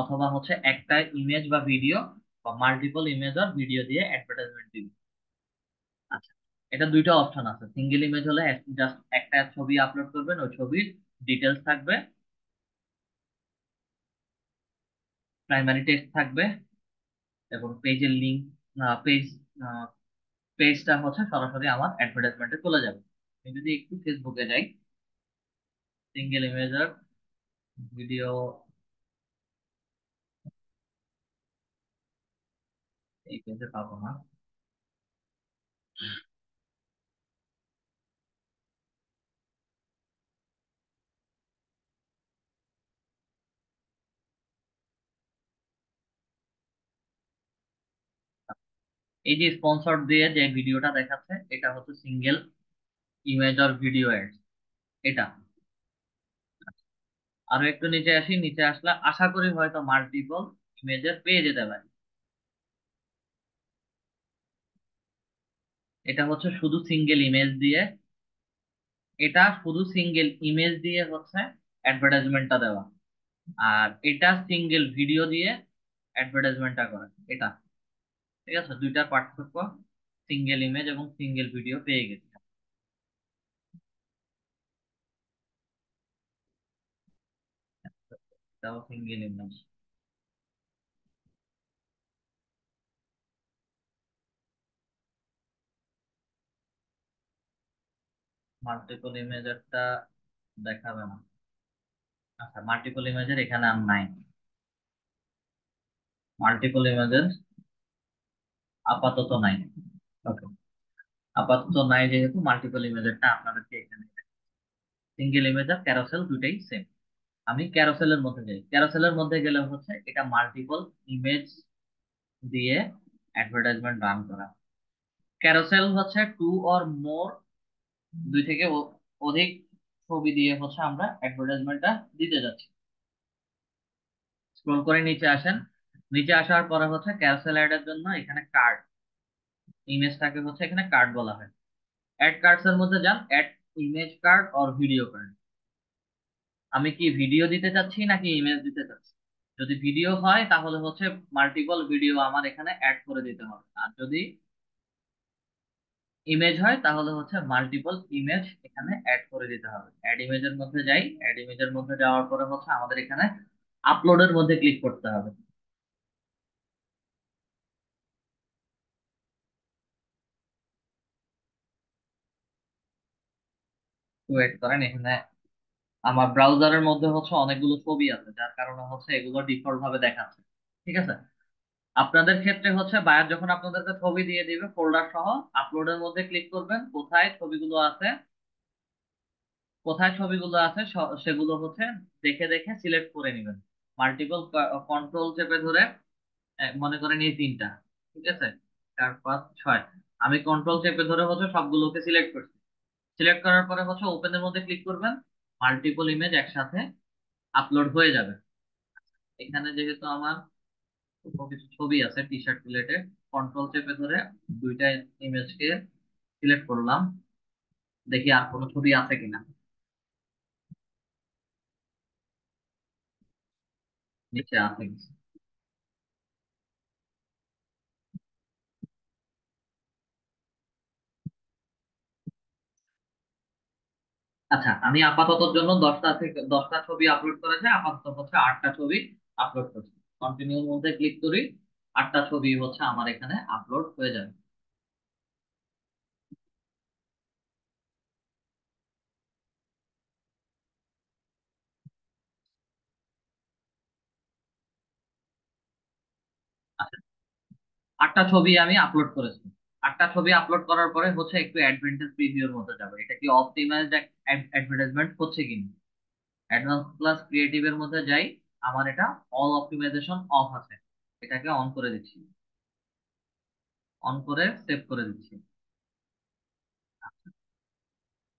অথবা হচ্ছে একটা ইমেজ বা ভিডিও বা মাল্টিপল ইমেজ আর ভিডিও দিয়ে অ্যাডভার্টাইজমেন্ট দিব। আচ্ছা, এটা দুইটা অপশন আছে। সিঙ্গেল ইমেজ হলে জাস্ট একটা ছবি আপলোড করবেন, ওই ছবির ডিটেলস থাকবে, প্রাইমারি টেক্সট থাকবে, এবং পেজের লিঙ্ক, পেজ পেজটা হচ্ছে সরাসরি আমার অ্যাডভার্টাইজমেন্টে চলে যাবে। আমি যদি একটু ফেসবুকে যাই, সিঙ্গেল ইমেজের ভিডিও, এই পেজে পাবো না। এই যে স্পন্সর দিয়ে যে ভিডিওটা দেখাচ্ছে, এটা হচ্ছে সিঙ্গেল ইমেজ আর ভিডিও অ্যাড। এটা আরো একটু নিচে আসি, নিচে আসলে আশা করি হয়তো মাল্টিপল ইমেজের পেয়ে যেতে পারি। এটা হচ্ছে শুধু সিঙ্গেল ইমেজ দিয়ে, এটা শুধু সিঙ্গেল ইমেজ দিয়ে হচ্ছে অ্যাডভার্টাইজমেন্টটা দেওয়া, আর এটা সিঙ্গেল ভিডিও দিয়ে অ্যাডভার্টাইজমেন্টটা করা। এটা ঠিক আছে, দুইটার পার্থক্য, সিঙ্গেল ইমেজ এবং সিঙ্গেল ভিডিও পেয়ে গেছে। এটাও সিঙ্গেল ইমেজ। মাল্টিপল ইমেজেরটা দেখাবে না। আচ্ছা, মাল্টিপল ইমেজের এখানে আর নাই। মাল্টিপল ইমেজের আপাতত নাই। ওকে, আপাতত নাই, যেহেতু মাল্টিপল ইমেজেরটা আপনাদেরকে এখানে, সিঙ্গেল ইমেজ আর ক্যারোসেল দুইটাই সেম। আমি ক্যারোসেলের মধ্যে যাই, ক্যারোসেলের মধ্যে গেলে হচ্ছে এটা মাল্টিপল ইমেজ দিয়ে অ্যাডভার্টাইজমেন্ট রান করা। ক্যারোসেল হচ্ছে টু অর মোর, দুই থেকে অধিক ছবি দিয়ে হচ্ছে আমরা অ্যাডভার্টাইজমেন্টটা দিতে যাচ্ছি। স্ক্রল করে নিচে আসেন, নিচে আসার পরে হচ্ছে ক্যারোসেল অ্যাড এর জন্য এখানে কার্ড, ইমেজটাকে হচ্ছে এখানে কার্ড বলা হয়। অ্যাড কার্ডস এর মধ্যে যান, ad image card or video card. আমি কি ভিডিও দিতে চাচ্ছি নাকি ইমেজ দিতে চাচ্ছি? যদি ভিডিও হয় তাহলে হচ্ছে মাল্টিপল ভিডিও আমার এখানে অ্যাড করে দিতে হবে, আর যদি ইমেজ হয় তাহলে হচ্ছে মাল্টিপল ইমেজ এখানে অ্যাড করে দিতে হবে। অ্যাড ইমেজের মধ্যে যাই, অ্যাড ইমেজের মধ্যে যাওয়ার পরে হচ্ছে আমাদের এখানে আপলোডের মধ্যে ক্লিক করতে হবে। ওয়েট করেন, এখানে আমার ব্রাউজারের মধ্যে হচ্ছে অনেকগুলো ছবি আছে, যার কারণে হচ্ছে এগুলো ডিফল্ট ভাবে দেখাচ্ছে। ঠিক আছে, আপনাদের ক্ষেত্রে হচ্ছে বায়ার যখন আপনাদেরকে ছবি দিয়ে দিবে ফোল্ডার সহ, আপলোডের মধ্যে ক্লিক করবেন, কোথায় ছবিগুলো আছে, কোথায় ছবিগুলো আছে সেগুলো হচ্ছে দেখে দেখে সিলেক্ট করে নেবেন। মাল্টিপল কন্ট্রোল চেপে ধরে, মনে করেন এই তিনটা, ঠিক আছে, 4 5 6, আমি কন্ট্রোল চেপে ধরে হচ্ছে সবগুলোকে সিলেক্ট করছি। সিলেক্ট করার পরে হচ্ছে ওপেনের মধ্যে ক্লিক করবেন, মাল্টিপল ইমেজ একসাথে আপলোড হয়ে যাবে। এখানে যেহেতু আমার কিছু ছবি আছে টি শার্ট রিলেটেড, কন্ট্রোল চেপে ধরে দুইটা ইমেজকে সিলেক্ট করলাম, দেখি আর কোনো ছবি আছে কিনা। নিচে আছে কিছু। আচ্ছা, আমি আপাতত জন্য 10টা ছবি আপলোড করেছে, আপাতত হচ্ছে 8টা ছবি আপলোড করছি। কন্টিনিউর মধ্যে ক্লিক করি, 8টা ছবি হচ্ছে আমার এখানে আপলোড হয়ে যাবে। 8টা ছবি আমি আপলোড করেছি। 8টা ছবি আপলোড করার পরে হচ্ছে একটু অ্যাডভান্টেজ প্রিভিউর মধ্যে যাবে, এটা কি অপটিমাইজড অ্যাডভার্টাইজমেন্ট হচ্ছে কিনা। অ্যাডভান্স প্লাস ক্রিয়েটিভ এর মধ্যে যাই, আমার এটা অল অপটিমাইজেশন অফ আছে, এটাকে অন করে দিচ্ছি, অন করে সেভ করে দিচ্ছি।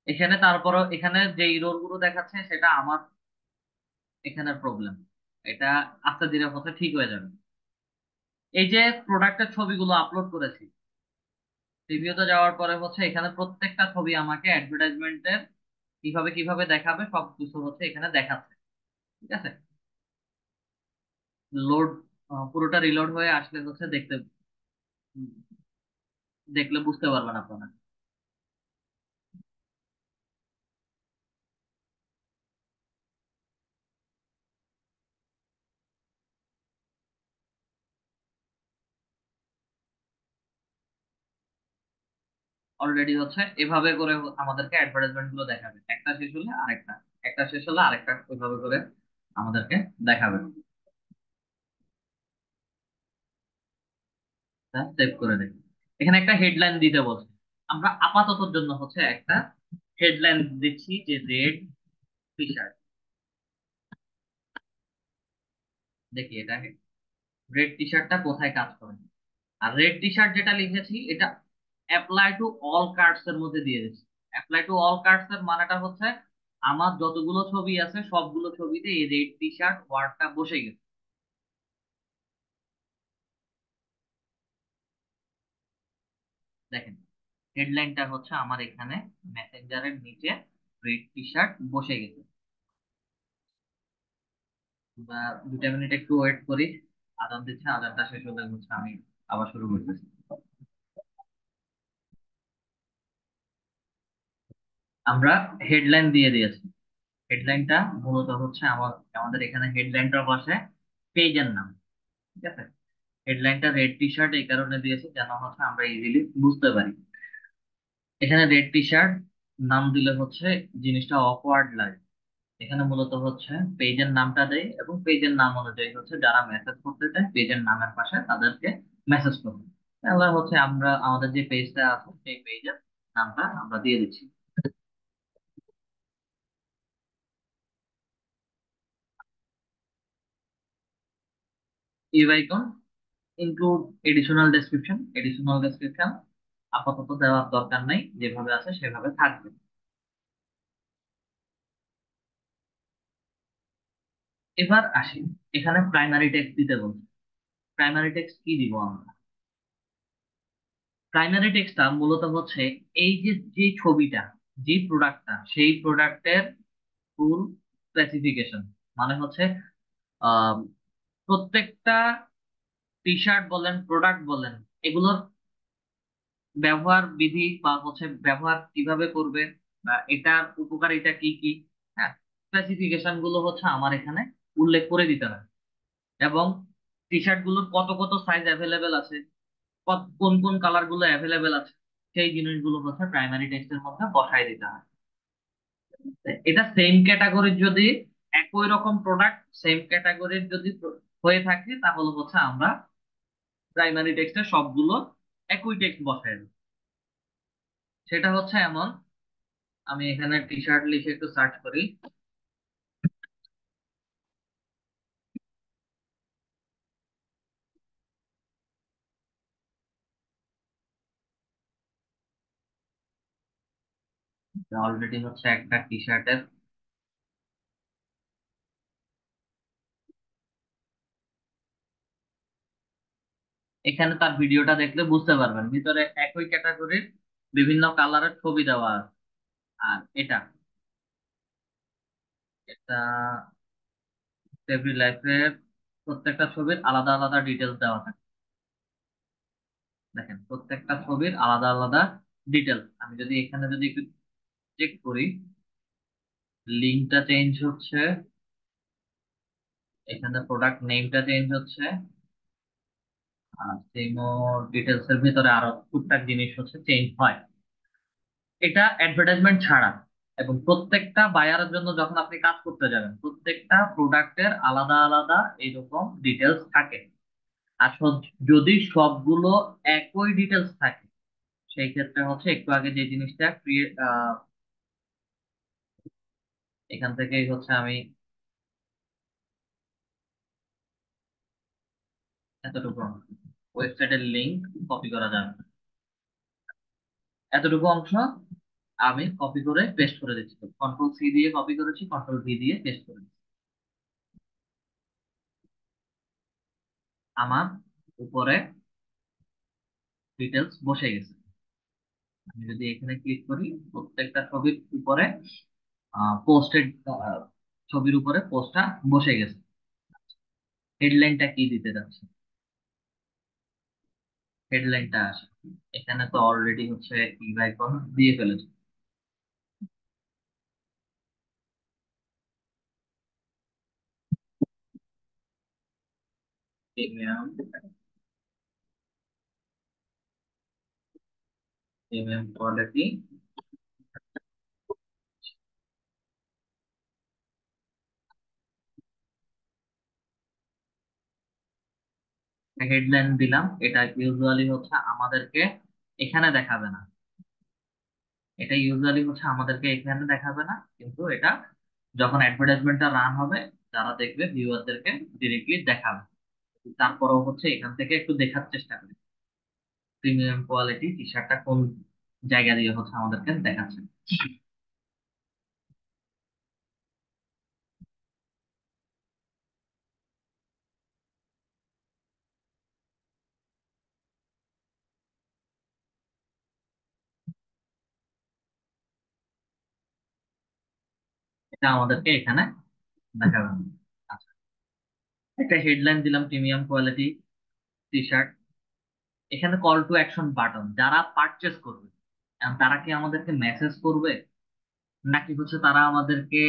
এখানে তারপরও এখানে যে ইরর গুলো দেখাচ্ছে সেটা আমার এখানের প্রবলেম, এটা আস্তে ধীরে হচ্ছে ঠিক হয়ে যাবে। এই যে প্রোডাক্টের ছবিগুলো আপলোড করেছি, রিভিউতে যাওয়ার পরে হচ্ছে এখানে প্রত্যেকটা ছবি আমাকে অ্যাডভার্টাইজমেন্টের কিভাবে কিভাবে দেখাবে সব কিছু হচ্ছে এখানে দেখাচ্ছে। ঠিক আছে, লোড, পুরোটা রিলোড হয়ে আসলে হচ্ছে দেখতে, দেখলে বুঝতে পারবেন আপনারা। অলরেডি হচ্ছে এভাবে করে আমাদেরকে অ্যাডভার্টাইজমেন্ট গুলো দেখাবে, একটা শেষ হলে আরেকটা, একটা শেষ হলে আরেকটা, ওইভাবে করে আমাদেরকে দেখাবে। সেভ করে দেয়। এখানে একটা হেডলাইন দিতে বলছে, আমরা আপাততর জন্য হচ্ছে একটা হেডলাইন দিচ্ছি যে রেড টি শার্ট। দেখি এটা রেড টি শার্টটা কোথায় কাজ করে। আর রেড টি শার্ট যেটা লিখেছি এটা অ্যাপ্লাই টু অল কার্ডস এর মধ্যে দিয়ে দিচ্ছি। অ্যাপ্লাই টু অল কার্ডস এর মানেটা হচ্ছে আমার যতগুলো ছবি আছে সবগুলো ছবিতে এই রেড টি শার্ট ওয়ার্ডটা বসে গেছে। দেখেন হেডলাইনটা হচ্ছে আমার এখানে মেসেঞ্জারের নিচে রেড টি শার্ট বসে গেছে। বা 2টা মিনিট একটু ওয়েট করি, আজান দিচ্ছে, আজানটা শেষ হলে হচ্ছে আমি আবার শুরু করতেছি। আমরা হেডলাইন দিয়ে দিয়েছি। হেডলাইনটা মূলত হচ্ছে আমাদের এখানে হেডলাইনটার পাশে পেজের নাম। ঠিক আছে, হেডলাইনটা রেড টি শার্ট এই কারণে দিয়েছি যেন হচ্ছে আমরা ইজিলি বুঝতে পারি। এখানে রেড টি শার্ট নাম দিলে হচ্ছে জিনিসটা অকওয়ার্ড লাগে। এখানে মূলত হচ্ছে পেজের নামটা দেয় এবং পেজের নাম অনুযায়ী হচ্ছে যারা মেসেজ করতে চায় পেজের নামের পাশে তাদেরকে মেসেজ করবে। তাহলে হচ্ছে আমরা আমাদের যে পেজটা আছে সেই পেজের নামটা আমরা দিয়ে দিচ্ছি। ইভ আইকন ইনক্লুড এডিশনাল ডেসক্রিপশন আপাতত দেওয়ার দরকার নাই, যেভাবে আছে সেভাবে থাকবে। এবার আসি, এখানে প্রাইমারি টেক্সট দিতে বলছি। প্রাইমারি টেক্সট কি দিব আমরা? প্রাইমারি টেক্সটটা মূলত হচ্ছে এই যে যে ছবিটা, যে প্রোডাক্টটা, সেই প্রোডাক্টের ফুল স্পেসিফিকেশন। মানে হচ্ছে আহ প্রত্যেকটা টি শার্ট বলেন প্রোডাক্ট বলেন এগুলোর ব্যবহার বিধি বা হচ্ছে ব্যবহার কিভাবে করবে বা এটার উপকারিতা কি কি, হ্যাঁ, স্পেসিফিকেশন গুলো হচ্ছে আমার এখানে উল্লেখ করে দিতে হয়। এবং টি শার্ট গুলোর কত কত সাইজ অ্যাভেলেবেল আছে, কোন কোন কালার গুলো অ্যাভেলেবেল আছে, সেই জিনিসগুলো হচ্ছে প্রাইমারি টেক্সটের মধ্যে বসাই দিতে হয়। এটা সেম ক্যাটাগরির যদি একই রকম প্রোডাক্ট সেম ক্যাটাগরির যদি হয়ে থাকে তাহলে হচ্ছে আমরা প্রাইমারি টেক্সটে সবগুলো একই টেক্সট বসাই দেব। সেটা হচ্ছে এমন, আমি এখানে টি শার্ট লিখে একটু সার্চ করি। অলরেডি হচ্ছে একটা টি শার্টের, এখানে তার ভিডিওটা দেখলে বুঝতে পারবেন ভিতরে একই ক্যাটাগরির বিভিন্ন কালারের ছবি দেওয়া আছে। আর এটা এটা এভরি লাইফের প্রত্যেকটা ছবির আলাদা আলাদা ডিটেলস দেওয়া থাকে। দেখেন প্রত্যেকটা ছবির আলাদা আলাদা ডিটেলস। আমি যদি এখানে যদি একটু চেক করি, লিঙ্কটা চেঞ্জ হচ্ছে, এখানে প্রোডাক্ট নেমটা চেঞ্জ হচ্ছে, আর সেইমোর ডিটেলস এর ভিতরে আরো টুকটাক জিনিস হচ্ছে চেঞ্জ হয়। এটা অ্যাডভার্টাইজমেন্ট ছাড়া। এবং প্রত্যেকটা বায়ারের জন্য যখন আপনি কাজ করতে যাবেন প্রত্যেকটা প্রোডাক্টের আলাদা আলাদা এইরকম ডিটেলস থাকে। আর যদি সবগুলো একই ডিটেলস থাকে সেই ক্ষেত্রে হচ্ছে একটু আগে যে জিনিসটা ক্রিয়েট, এখান থেকেই হচ্ছে আমি এতটুকু ওয়েবসাইটের লিংক কপি করা যাবে না। এতটুকু অংশ আমি কপি করে পেস্ট করে দিচ্ছি, কন্ট্রোল সি দিয়ে কপি করেছি, কন্ট্রোল ভি দিয়ে পেস্ট করে দিচ্ছি। আমার উপরে ডিটেলস বসে গেছে। আমি যদি এখানে ক্লিক করি প্রত্যেকটা ছবির উপরে পোস্টেড ছবির উপরে পোস্টটা বসে গেছে। হেডলাইনটা কি দিতে যাচ্ছে, হেডলাইনটা আসে এখানে তো অলরেডি হচ্ছে ইভ আইকন দিয়ে ফেলেছে। Premium premium quality. হেডলাইন দিলাম, এটা ইউজুয়ালি হচ্ছে আমাদেরকে এখানে দেখাবে না, এটা ইউজুয়ালি হচ্ছে আমাদেরকে এখানে দেখাবে না, কিন্তু এটা যখন অ্যাডভার্টাইজমেন্টটা রান হবে, যারা দেখবে ভিউয়ারদেরকে ডিরেক্টলি দেখাবে। তারপরেও হচ্ছে এখান থেকে একটু দেখার চেষ্টা করি প্রিমিয়াম কোয়ালিটি টি শার্টটা কোন জায়গা দিয়ে হচ্ছে আমাদেরকে দেখাচ্ছে। এটা আমাদেরকে এখানে দেখাবে না। আচ্ছা, একটা হেডলাইন দিলাম প্রিমিয়াম কোয়ালিটি টি শার্ট। এখানে কল টু অ্যাকশন বাটন, যারা পারচেস করবে এখন তারা কি আমাদেরকে মেসেজ করবে, নাকি হচ্ছে তারা আমাদেরকে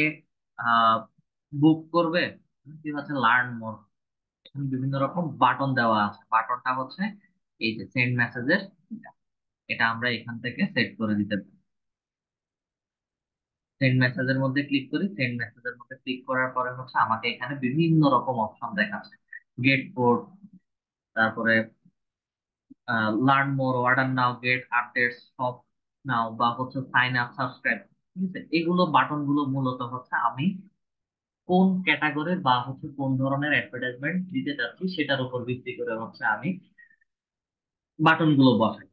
আহ বুক করবে, কি হচ্ছে লার্ন মোর। এখানে বিভিন্ন রকম বাটন দেওয়া আছে, বাটনটা হচ্ছে এই যে সেন্ড মেসেজের, এটা আমরা এখান থেকে সেট করে দিতে পারি। সেন্ড মেসেজের মধ্যে ক্লিক করি, সেন্ড মেসেজের মধ্যে ক্লিক করার পরে হচ্ছে আমাকে এখানে বিভিন্ন রকম অপশন দেখাচ্ছে। গেট কোড, তারপরে learn more, order now, get updates, shop now, বা হচ্ছে সাইন আপ, সাবস্ক্রাইব। ঠিক আছে, এগুলো বাটন গুলো মূলত হচ্ছে আমি কোন ক্যাটাগরির বা হচ্ছে কোন ধরনের অ্যাডভার্টাইজমেন্ট দিতে চাচ্ছি সেটার উপর ভিত্তি করে হচ্ছে আমি বাটন গুলো বসাই।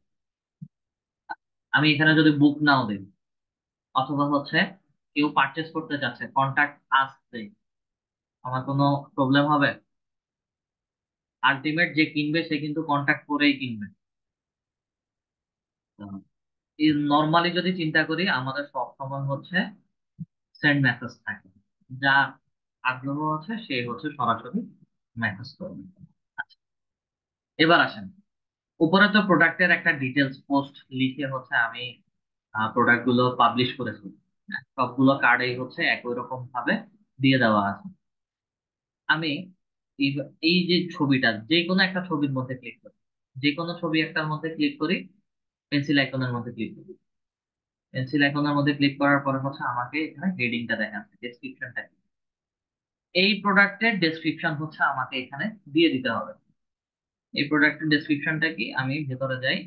আমি এখানে যদি বুক নাও দিই, অথবা হচ্ছে কেউ পারচেস করতে চাচ্ছে কন্টাক্ট আস দেই, আমার কোনো প্রবলেম হবে? আলটিমেট যে কিনবে সে কিন্তু কন্টাক্ট করেই কিনবে। নর্মালি যদি চিন্তা করি, আমাদের সব সময় হচ্ছে সেন্ড মেসেজ থাকে, যা আগ্রহ আছে সে হচ্ছে সরাসরি মেসেজ করবে। আচ্ছা, এবার আসেন, উপরে তো প্রোডাক্টের একটা ডিটেলস পোস্ট লিখে হচ্ছে আমি প্রোডাক্ট গুলো পাবলিশ করেছি। সবগুলো কার্ডেই হচ্ছে একই রকম ভাবে দিয়ে দেওয়া আছে। আমি এই এই যে ছবিটা, যে কোনো একটা ছবির মধ্যে ক্লিক করি, যে কোনো ছবি একটার মধ্যে ক্লিক করি, পেন্সিল আইকনের মধ্যে ক্লিক করি। পেন্সিল আইকনের মধ্যে ক্লিক করার পরে হচ্ছে আমাকে এখানে হেডিংটা দেখাচ্ছে, ডেসক্রিপশনটা। এই প্রোডাক্টের ডেসক্রিপশন হচ্ছে আমাকে এখানে দিয়ে দিতে হবে। এই প্রোডাক্টের ডেসক্রিপশনটা কি, আমি ভেতরে যাই,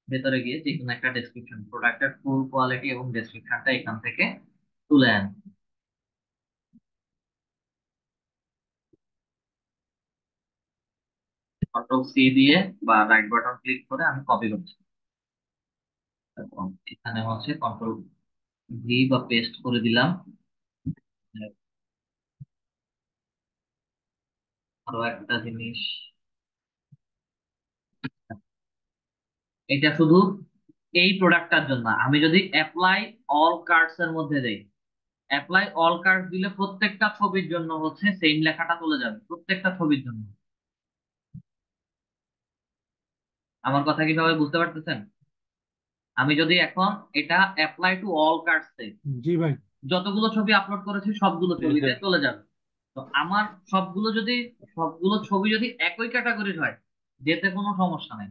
ভেতরে গিয়ে যে কোনো একটা ডেসক্রিপশন, প্রোডাক্টের ফুল কোয়ালিটি এবং ডেসক্রিপশনটা এখান থেকে তুলে আনি। কন্ট্রোল সি দিয়ে বা রাইট বাটন ক্লিক করে আমি কপি করছি, এবং এখানে হচ্ছে কন্ট্রোল ভি বা পেস্ট করে দিলাম। আরো একটা জিনিস, এটা শুধু এই প্রোডাক্টটার জন্য। আমি যদি অ্যাপ্লাই অল কার্ডস এর মধ্যে দেই, অ্যাপ্লাই অল কার্ড দিলে প্রত্যেকটা ছবির জন্য হচ্ছে সেম লেখাটা চলে যাবে, প্রত্যেকটা ছবির জন্য। আমার কথা কি সবাই বুঝতে পারতেছেন? আমি যদি এখন এটা অ্যাপ্লাই টু অল কার্ডস দেই, জি ভাই, যতগুলো ছবি আপলোড করেছি সবগুলো জি ছবিতে স্যার চলে যাবে। তো আমার সবগুলো যদি, সবগুলো ছবি যদি একই ক্যাটাগরির হয়, যেতে কোনো সমস্যা নেই।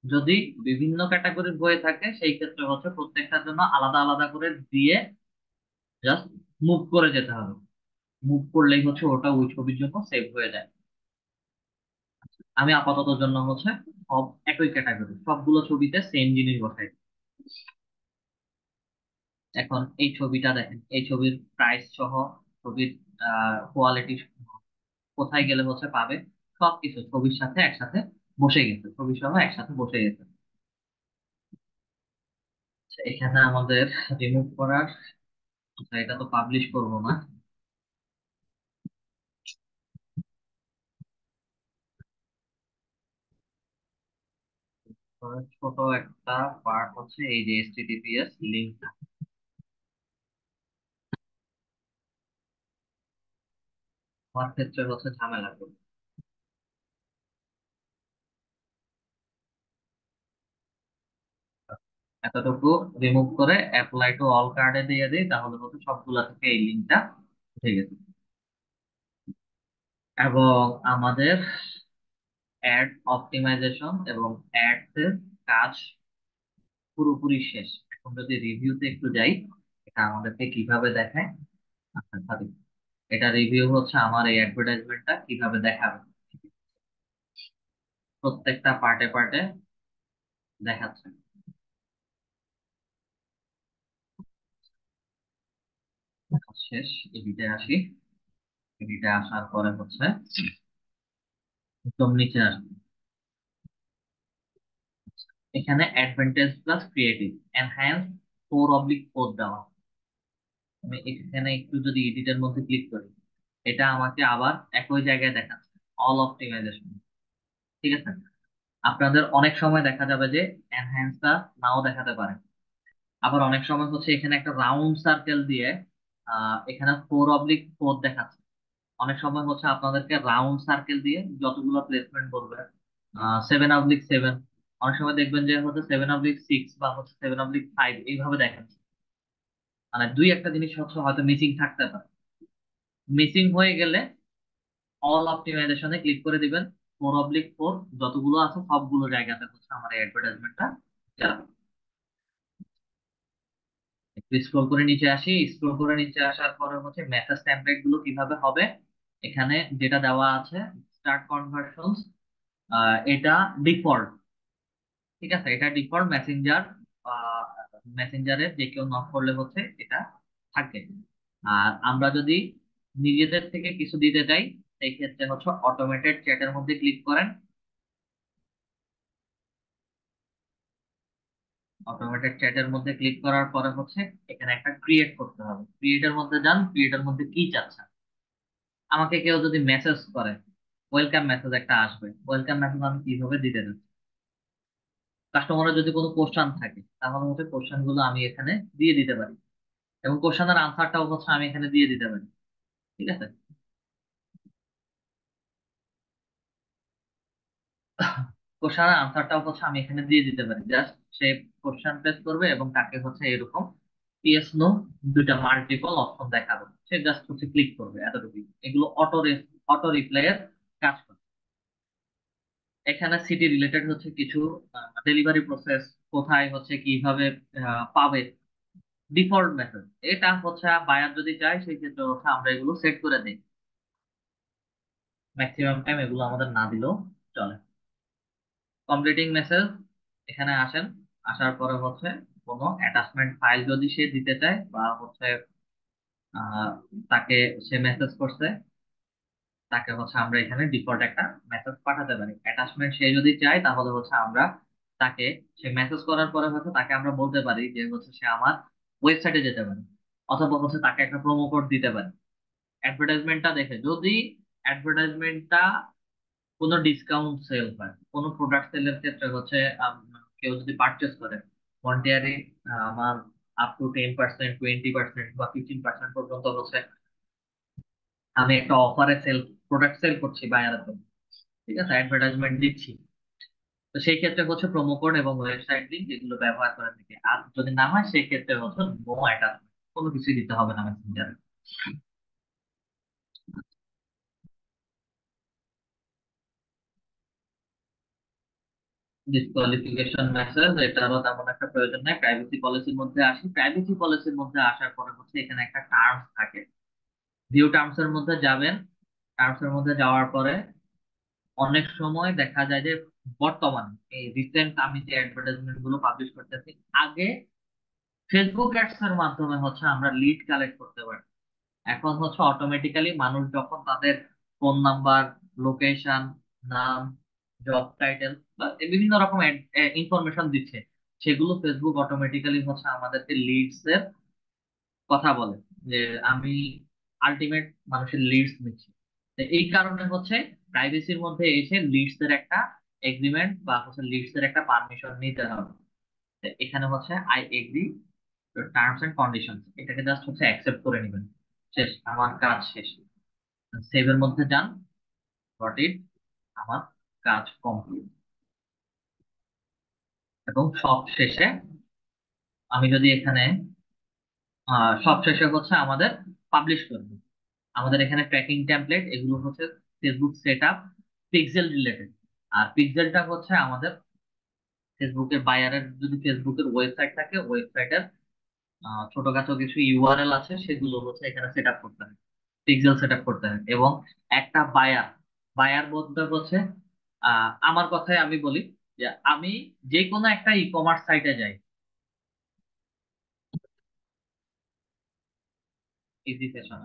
যদি বিভিন্ন ক্যাটাগরির হয়ে থাকে, সেই ক্ষেত্রে হচ্ছে প্রত্যেকটার জন্য আলাদা আলাদা করে দিয়ে জাস্ট মুভ করে যেতে হবে। মুভ করলেই হচ্ছে ওটা ওই ছবির জন্য সেভ হয়ে যায়। আমি আপাতত জন্য হচ্ছে সব একই ক্যাটাগরি, সবগুলো ছবিতে সেম জিনিস বসাই। এখন এই ছবিটা দেখেন, এই ছবির প্রাইস সহ, ছবির কোয়ালিটি, কোথায় গেলে হচ্ছে পাবে, সবকিছু ছবির সাথে একসাথে বসে গেছে, ছবি সহ একসাথে বসে গেছে। আচ্ছা, এখানে আমাদের রিমুভ করার, আচ্ছা, এটা তো পাবলিশ করব না। তবে ছোট একটা পার্ট হচ্ছে এই যে HTTPS লিঙ্ক, আমার ক্ষেত্রে হচ্ছে ঝামেলা করবে। এতটুকু রিমুভ করে অ্যাপ্লাই টু অল কার্ডে দিয়ে দিই, তাহলে হচ্ছে সবগুলা থেকে এই লিঙ্কটা উঠে গেছে। এবং আমাদের অ্যাড অপটিমাইজেশন এবং অ্যাডস এর কাজ পুরোপুরি শেষ। এখন যদি রিভিউতে একটু যাই, এটা আমাদেরকে কিভাবে দেখায়। আচ্ছা সরি, এটা রিভিউ হচ্ছে আমার এই অ্যাডভার্টাইজমেন্টটা কিভাবে দেখাবে, প্রত্যেকটা পার্টে পার্টে দেখাচ্ছে। শেষ, এডিটে আসি। এডিটে আসার পরে হচ্ছে একদম নিচে আসবে, এখানে অ্যাডভান্টেজ প্লাস ক্রিয়েটিভ এনহ্যান্স 4/4 দেওয়া। আমি এখানে একটু যদি এডিটের মধ্যে ক্লিক করি, এটা আমাকে আবার একই জায়গায় দেখাচ্ছে, অল অপটিমাইজেশন। ঠিক আছে, আপনাদের অনেক সময় দেখা যাবে যে এনহ্যান্সটা নাও দেখাতে পারে। আবার অনেক সময় হচ্ছে এখানে একটা রাউন্ড সার্কেল দিয়ে এখানে 4/4 দেখাচ্ছে। অনেক সময় হচ্ছে আপনাদেরকে রাউন্ড সার্কেল দিয়ে যতগুলো প্লেসমেন্ট বলবে, 7/7, অনেক সময় দেখবেন যে হচ্ছে 7/6 বা হচ্ছে 7/5 এইভাবে দেখাচ্ছে। মানে দুই একটা জিনিস হচ্ছে হয়তো মিসিং থাকতে পারে। মিসিং হয়ে গেলে অল অপটিমাইজেশনে ক্লিক করে দিবেন, 4/4 যতগুলো আছে সবগুলো জায়গাতে হচ্ছে আমার এই অ্যাডভার্টাইজমেন্টটা যাবে। একটু স্ক্রল করে নিচে আসি, স্ক্রল করে নিচে আসার পরে হচ্ছে মেসেজ টেমপ্লেট গুলো কিভাবে হবে। এখানে যেটা দেওয়া আছে স্টার্ট কনভার্সনস, এটা ডিফল্ট। ঠিক আছে, এটা ডিফল্ট মেসেঞ্জার, মেসেঞ্জারে যে কেউ নক করলে হচ্ছে এটা থাকে। আর আমরা যদি নিজেদের থেকে কিছু দিতে চাই, সেই ক্ষেত্রে হচ্ছে অটোমেটেড চ্যাটের মধ্যে ক্লিক করেন। অটোমেটেড চ্যাটের মধ্যে ক্লিক করার পরে হচ্ছে এখানে একটা ক্রিয়েট করতে হবে, ক্রিয়েটের মধ্যে যান, ক্রিয়েটের মধ্যে কি চাচ্ছেন। আমাকে কেউ যদি মেসেজ করে, ওয়েলকাম মেসেজ একটা আসবে, ওয়েলকাম মেসেজ আমি কিভাবে দিতে চাচ্ছি। কাস্টমারের যদি কোনো কোশ্চান থাকে তাহলে হচ্ছে কোশ্চান গুলো আমি এখানে দিয়ে দিতে পারি, এবং কোশ্চানের আনসারটাও হচ্ছে আমি এখানে দিয়ে দিতে পারি। ঠিক আছে, কোশ্চানের আনসারটাও হচ্ছে আমি এখানে দিয়ে দিতে পারি। জাস্ট সে কোশ্চান প্লেস করবে এবং তাকে হচ্ছে এরকম ইয়েস নো দুইটা মাল্টিপল অপশন দেখাবে, সে জাস্ট হচ্ছে ক্লিক করবে, এতটুকুই। এগুলো অটো রিপ্লাই এর কাজ করে। এখানে সিটি রিলেটেড হচ্ছে কিছু ডেলিভারি প্রসেস, কোথায় হচ্ছে কিভাবে পাবে, ডিফল্ট মেথড। এটা হচ্ছে বায়ার যদি চায় সেই ক্ষেত্রে হচ্ছে আমরা এগুলো সেট করে দিই। ম্যাক্সিমাম টাইম এগুলো আমাদের না দিলেও চলে। কমপ্লিটিং মেসেজ, এখানে আসেন। আসার পরে হচ্ছে কোনো অ্যাটাচমেন্ট ফাইল যদি সে দিতে চায় বা হচ্ছে আহ, তাকে সে মেসেজ করছে, তাকে হচ্ছে আমরা এখানে ডিফল্ট একটা মেসেজ পাঠাতে পারি। অ্যাটাচমেন্ট সে যদি চায় তাহলে হচ্ছে আমরা তাকে, সে মেসেজ করার পরে হচ্ছে তাকে আমরা বলতে পারি যে হচ্ছে সে আমার ওয়েবসাইটে যেতে পারে, অথবা হচ্ছে তাকে একটা প্রোমো কোড দিতে পারি। অ্যাডভার্টাইজমেন্টটা দেখে যদি অ্যাডভার্টাইজমেন্টটা কোনো ডিসকাউন্ট সেল হয়, কোনো প্রোডাক্ট সেলের ক্ষেত্রে হচ্ছে কেউ যদি পারচেস করে মন্টিয়ারি, আমার আপ টু 10%, 20% বা 15% পর্যন্ত হচ্ছে আমি একটা অফারে প্রোডাক্ট সেল করছি বায়ারের জন্য। ঠিক আছে, অ্যাডভার্টাইজমেন্ট দিচ্ছি, তো সেই ক্ষেত্রে হচ্ছে প্রোমো কোড এবং ওয়েবসাইট লিংক এগুলো ব্যবহার করে থাকে। আর যদি না হয় সেই ক্ষেত্রে হচ্ছে নো অ্যাটাচমেন্ট, কোনো কিছুই দিতে হবে না মেসেঞ্জারে। ডিসকোয়ালিফিকেশন মেসেজ, এটারও তেমন একটা প্রয়োজন নাই। প্রাইভেসি পলিসির মধ্যে আসি, প্রাইভেসি পলিসির মধ্যে আসার পরে হচ্ছে এখানে একটা টার্মস থাকে, ভিউ টার্মস এর মধ্যে যাবেন। টার্মস এর মধ্যে যাওয়ার পরে অনেক সময় দেখা যায় যে বর্তমানে এই রিসেন্ট আমি যে অ্যাডভার্টাইজমেন্ট গুলো পাবলিশ করতেছি, আগে ফেসবুক অ্যাডস এর মাধ্যমে হচ্ছে আমরা লিড কালেক্ট করতে পারি। এখন হচ্ছে অটোমেটিক্যালি মানুষ যখন তাদের ফোন নাম্বার, লোকেশন, নাম, জব টাইটেল বা বিভিন্ন রকম ইনফরমেশন দিচ্ছে, সেগুলো ফেসবুক অটোমেটিক্যালি হচ্ছে আমাদেরকে লিডস এর কথা বলে, যে আমি আলটিমেট মানুষের লিডস নিচ্ছি। তো এই কারণে হচ্ছে প্রাইভেসির মধ্যে এসে লিডস এর একটা এগ্রিমেন্ট বা হচ্ছে লিডস এর একটা পারমিশন নিতে হবে। তো এখানে হচ্ছে I agree terms and conditions, এটাকে জাস্ট হচ্ছে অ্যাকসেপ্ট করে নেবেন। শেষ, আমার কাজ শেষ। সেভের মধ্যে যান, গট ইট, আমার কাজ কমপ্লিট। এবং সব শেষে আমি যদি এখানে সব শেষে হচ্ছে আমাদের পাবলিশ করব, আমাদের এখানে ট্র্যাকিং টেমপ্লেট এগুলো হচ্ছে Facebook set up pixel related. আর পিক্সেলটা হচ্ছে আমাদের ফেসবুকের বায়ারের যদি ফেসবুকের ওয়েবসাইট থাকে, ওয়েবসাইটের ছোটখাটো কিছু ইউআরএল আছে, সেগুলো হচ্ছে এখানে সেট আপ করতে হয়, পিক্সেল সেট আপ করতে হয়। এবং একটা বায়ার, বায়ার বলতে হচ্ছে আমার কথায় আমি বলি যে আমি যে কোনো একটা ই কমার্স সাইটে যাই, ইজি ফ্যাশন,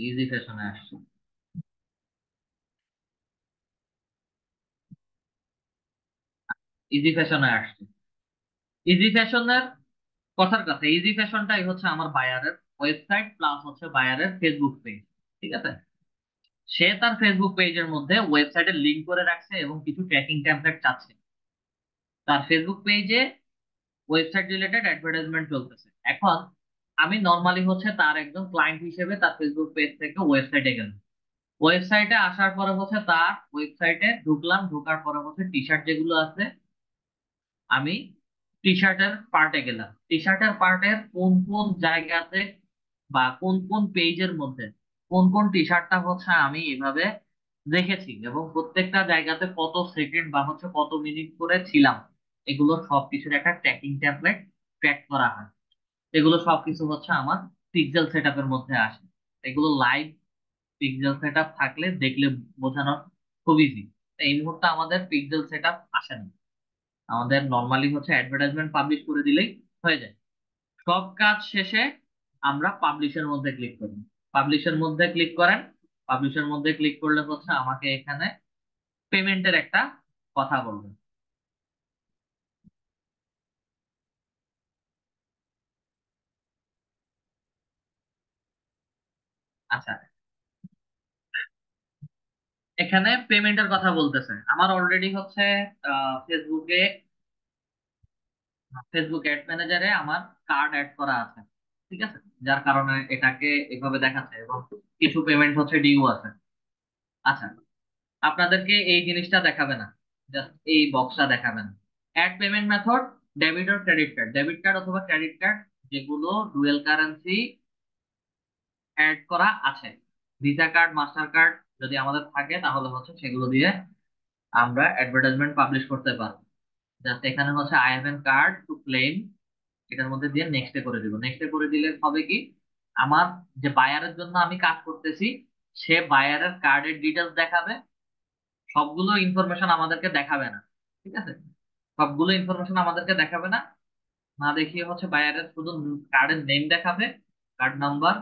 ইজি ফ্যাশনে আসছে, ইজি ফ্যাশনে আসছে। ইজি ফ্যাশনের কথার কথা, ইজি ফ্যাশনটাই হচ্ছে আমার বায়ারের ওয়েবসাইট প্লাস হচ্ছে বায়ারের ফেসবুক পেজ। ঠিক আছে, সে তার ফেসবুক পেজের মধ্যে ওয়েবসাইটে লিংক করে রাখছে এবং কিছু ট্র্যাকিং টেমপ্লেট চাচ্ছে। তার ফেসবুক পেজে ওয়েবসাইট রিলেটেড অ্যাডভার্টাইজমেন্ট চলতেছে। এখন আমি নর্মালি হচ্ছে তার একদম ক্লায়েন্ট হিসেবে তার ফেসবুক পেজ থেকে ওয়েবসাইটে গেলাম। ওয়েবসাইটে আসার পরে হচ্ছে তার ওয়েবসাইটে ঢুকলাম, ঢোকার পরে হচ্ছে টি শার্ট যেগুলো আছে, আমি টি শার্টের পার্টে গেলাম। টি শার্টের পার্টের কোন কোন জায়গাতে বা কোন কোন পেজের মধ্যে কোন কোন টি শার্টটা হচ্ছে আমি এভাবে দেখেছি, এবং প্রত্যেকটা জায়গাতে কত সেকেন্ড বা হচ্ছে কত মিনিট করে ছিলাম, এগুলো সবকিছুর একটা ট্র্যাকিং ট্যাবলেট ট্র্যাক করা হয়। এগুলো সবকিছু হচ্ছে আমার পিক্সেল সেট আপের মধ্যে আসে। এগুলো লাইভ পিক্সেল সেট আপ থাকলে দেখলে বোঝানো খুব ইজি। এই মুহূর্তে আমাদের পিক্সেল সেট আপ আসে না, আমাদের নর্মালি হচ্ছে অ্যাডভার্টাইজমেন্ট পাবলিশ করে দিলেই হয়ে যায়। সব কাজ শেষে আমরা পাবলিশের মধ্যে ক্লিক করি। পাবলিশের মধ্যে ক্লিক করেন, পাবলিশের মধ্যে ক্লিক করলে হচ্ছে আমাকে এখানে পেমেন্টের একটা কথা বলবে। আচ্ছা, এখানে পেমেন্টের কথা বলতেছে। আমার অলরেডি হচ্ছে ফেসবুকে, ফেসবুক অ্যাড ম্যানেজারে আমার কার্ড অ্যাড করা আছে। ঠিক আছে, যার কারণে এটাকে এভাবে দেখাচ্ছে এবং কিছু পেমেন্ট হচ্ছে ডিউ আছে। আচ্ছা, আপনাদেরকে এই জিনিসটা দেখাবে না, জাস্ট এই বক্সটা দেখাবে না। অ্যাড পেমেন্ট মেথড, ডেবিট আর ক্রেডিট কার্ড, ডেবিট কার্ড অথবা ক্রেডিট কার্ড যেগুলো ডুয়েল কারেন্সি অ্যাড করা আছে, ভিসা কার্ড, মাস্টার কার্ড যদি আমাদের থাকে তাহলে হচ্ছে সেগুলো দিয়ে আমরা অ্যাডভার্টাইজমেন্ট পাবলিশ করতে পারবো। জাস্ট এখানে হচ্ছে I have an card to claim, এটার মধ্যে দিয়ে নেক্সটে করে দিব। নেক্সটে করে দিলে হবে কি, আমার যে বায়ারের জন্য আমি কাজ করতেছি, সে বায়ারের কার্ডের ডিটেলস দেখাবে, সবগুলো ইনফরমেশন আমাদেরকে দেখাবে না। ঠিক আছে, সবগুলো ইনফরমেশন আমাদেরকে দেখাবে না, না দেখিয়ে হচ্ছে বায়ারের শুধু কার্ডের নেম দেখাবে, কার্ড নাম্বার,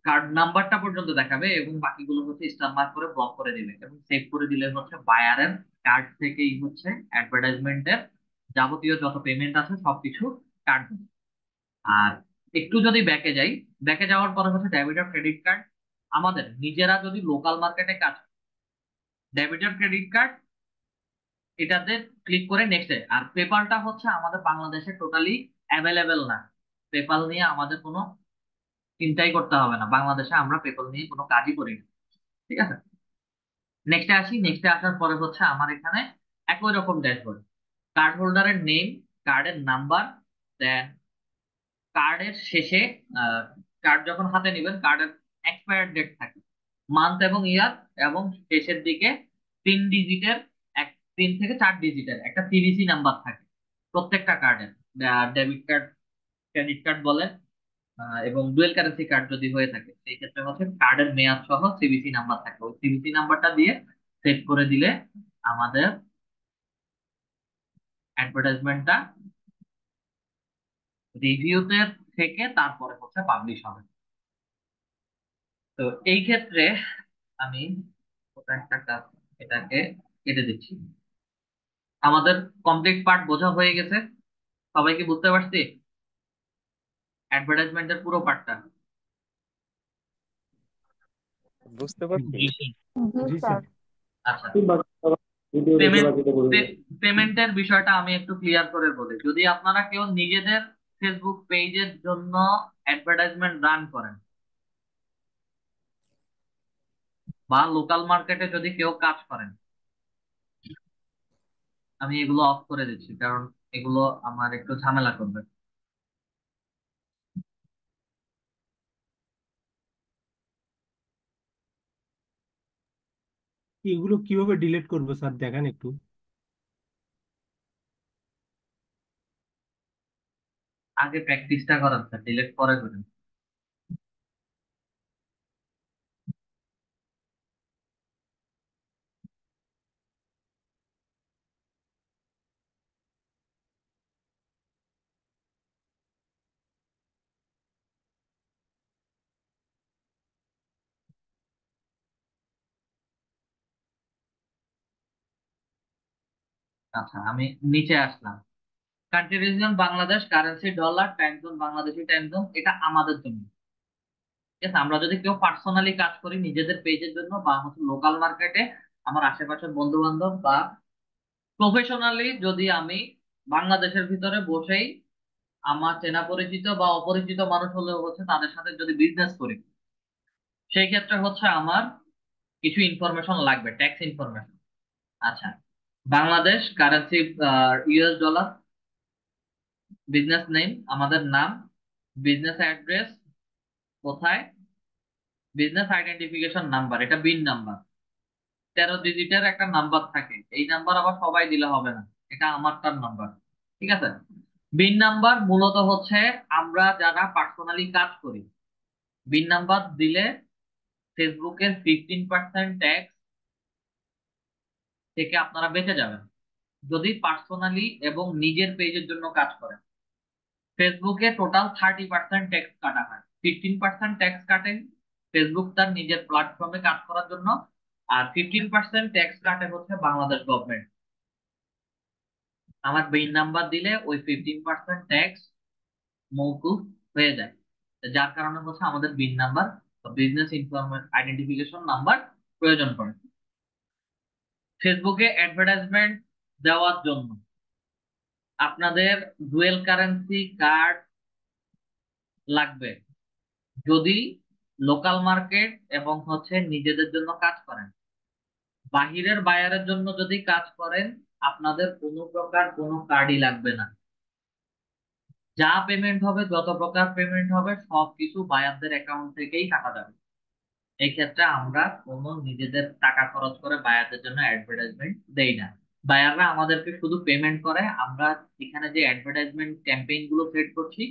কার্ড নাম্বারটা পর্যন্ত দেখাবে, এবং বাকিগুলো হচ্ছে স্টার মার্ক করে ব্লক করে দিবে এবং সেভ করে দিলে হচ্ছে বায়ারের কার্ড থেকেই হচ্ছে অ্যাডভার্টাইজমেন্টের যাবতীয় যত পেমেন্ট আছে সবকিছু কাটবে। আর একটু যদি ব্যাকে যাই, ব্যাকে যাওয়ার পরে হচ্ছে ডেবিট আর ক্রেডিট কার্ড, আমাদের নিজেরা যদি লোকাল মার্কেটে কাজ, ডেবিট আর ক্রেডিট কার্ড এটাতে ক্লিক করে নেক্সটে। আর পেপালটা হচ্ছে আমাদের বাংলাদেশে টোটালি অ্যাভেলেবেল না, পেপাল নিয়ে আমাদের কোনো চিন্তাই করতে হবে না, বাংলাদেশে আমরা পেপাল নিয়ে কোনো কাজই করি না। ঠিক আছে, নেক্সটে আসি। নেক্সটে আসার পরে হচ্ছে আমার এখানে একই রকম ড্যাশবোর্ড, কার্ড হোল্ডারের নেম, কার্ডের নাম্বার, দেন কার্ডের শেষে কার্ড যখন হাতে নেবেন কার্ডের এক্সপায়ার ডেট থাকে, মান্থ এবং ইয়ার, এবং শেষের দিকে 3 ডিজিটের, এক 3 থেকে 4 ডিজিটের একটা সিভিসি নাম্বার থাকে প্রত্যেকটা কার্ডের, ডেবিট কার্ড, ক্রেডিট কার্ড বলেন, এবং ডুয়েল কারেন্সি কার্ড যদি হয়ে থাকে সেই ক্ষেত্রে হচ্ছে কার্ডের মেয়াদ সহ সিভিসি নাম্বার থাকে। ওই সিভিসি নাম্বারটা দিয়ে সেভ করে দিলে আমাদের অ্যাডভার্টাইজমেন্টটা রিভিউতে থেকে তারপরে হচ্ছে পাবলিশ হবে। তো এই ক্ষেত্রে আমি ওটা একটা এটাকে কেটে দিচ্ছি। আমাদের কমপ্লিট পার্ট বোঝা হয়ে গেছে, সবাইকে বুঝতে পারছি অ্যাডভার্টাইজমেন্টের পুরো পার্টটা। বুঝতে পারছি। জি স্যার। জি স্যার। আচ্ছা, এই ভিডিও দেখে পেমেন্ট, বাকিটা করে দিন। পেমেন্টের বিষয়টা আমি একটু ক্লিয়ার করে বলি। যদি আপনারা কেউ নিজেদের ফেসবুক পেজের জন্য অ্যাডভার্টাইজমেন্ট রান করেন বা লোকাল মার্কেটে যদি কেউ কাজ করেন, আমি এগুলো অফ করে দিচ্ছি কারণ এগুলো আমার একটু ঝামেলা করবে। এগুলো কিভাবে ডিলিট করবো স্যার, দেখান একটু। আগে প্র্যাকটিসটা করান স্যার, ডিলেট পরে করেন। আচ্ছা, আমি নিচে আসলাম। Country region Bangladesh, currency dollar, time zone Bangladeshi time zone, এটা আমাদের জন্য। ঠিক আছে, আমরা যদি কেউ পার্সোনালি কাজ করি নিজেদের পেজের জন্য বা হচ্ছে লোকাল মার্কেটে আমার আশেপাশের বন্ধু বান্ধব, বা প্রফেশনালি যদি আমি বাংলাদেশের ভিতরে বসেই আমার চেনা পরিচিত বা অপরিচিত মানুষ হলেও হচ্ছে তাদের সাথে যদি বিজনেস করি, সেই ক্ষেত্রে হচ্ছে আমার কিছু ইনফরমেশন লাগবে, ট্যাক্স ইনফরমেশন। আচ্ছা, Bangladesh currency US dollar, business name আমাদের নাম, বিজনেস অ্যাড্রেস কোথায়, বিজনেস আইডেন্টিফিকেশন নাম্বার, এটা বিন নাম্বার, 13 ডিজিটের একটা নাম্বার থাকে, এই নাম্বার আবার সবাই দিলে হবে না, এটা আমারটার নাম্বার। ঠিক আছে, বিন নাম্বার মূলত হচ্ছে আমরা যারা পার্সোনালি কাজ করি, বিন নাম্বার দিলে ফেসবুকের 15% ট্যাক্স থেকে আপনারা বেঁচে যাবেন যদি পার্সোনালি এবং নিজের পেজের জন্য কাজ করেন। ফেসবুকে টোটাল 30% ট্যাক্স কাটা হয়, 15% ট্যাক্স কাটে ফেসবুক তার নিজের প্ল্যাটফর্মে কাজ করার জন্য, আর 15% ট্যাক্স কাটে হচ্ছে বাংলাদেশ গভর্নমেন্ট। আমার বিন নাম্বার দিলে ওই 15% ট্যাক্স মওকুফ হয়ে যায়। তো যার কারণে হচ্ছে আমাদের BIN number, business information identification number প্রয়োজন পড়ে। ফেসবুকে অ্যাডভার্টাইজমেন্ট দেওয়ার জন্য আপনাদের ডুয়েল কারেন্সি কার্ড লাগবে যদি লোকাল মার্কেট এবং হচ্ছে নিজেদের জন্য কাজ করেন। বাহিরের বায়ারের জন্য যদি কাজ করেন আপনাদের কোনো প্রকার কোনো কার্ডই লাগবে না। যা পেমেন্ট হবে, যত প্রকার পেমেন্ট হবে, সবকিছু বায়ারদের অ্যাকাউন্ট থেকেই কাটা যাবে। এই ক্ষেত্রে আমরা কোনো নিজেদের টাকা খরচ করে বায়ারদের জন্য অ্যাডভার্টাইজমেন্ট দেই না। বায়াররা আমাদেরকে শুধু পেমেন্ট করে, আমরা এখানে যে অ্যাডভার্টাইজমেন্ট ক্যাম্পেইন গুলো সেট করছি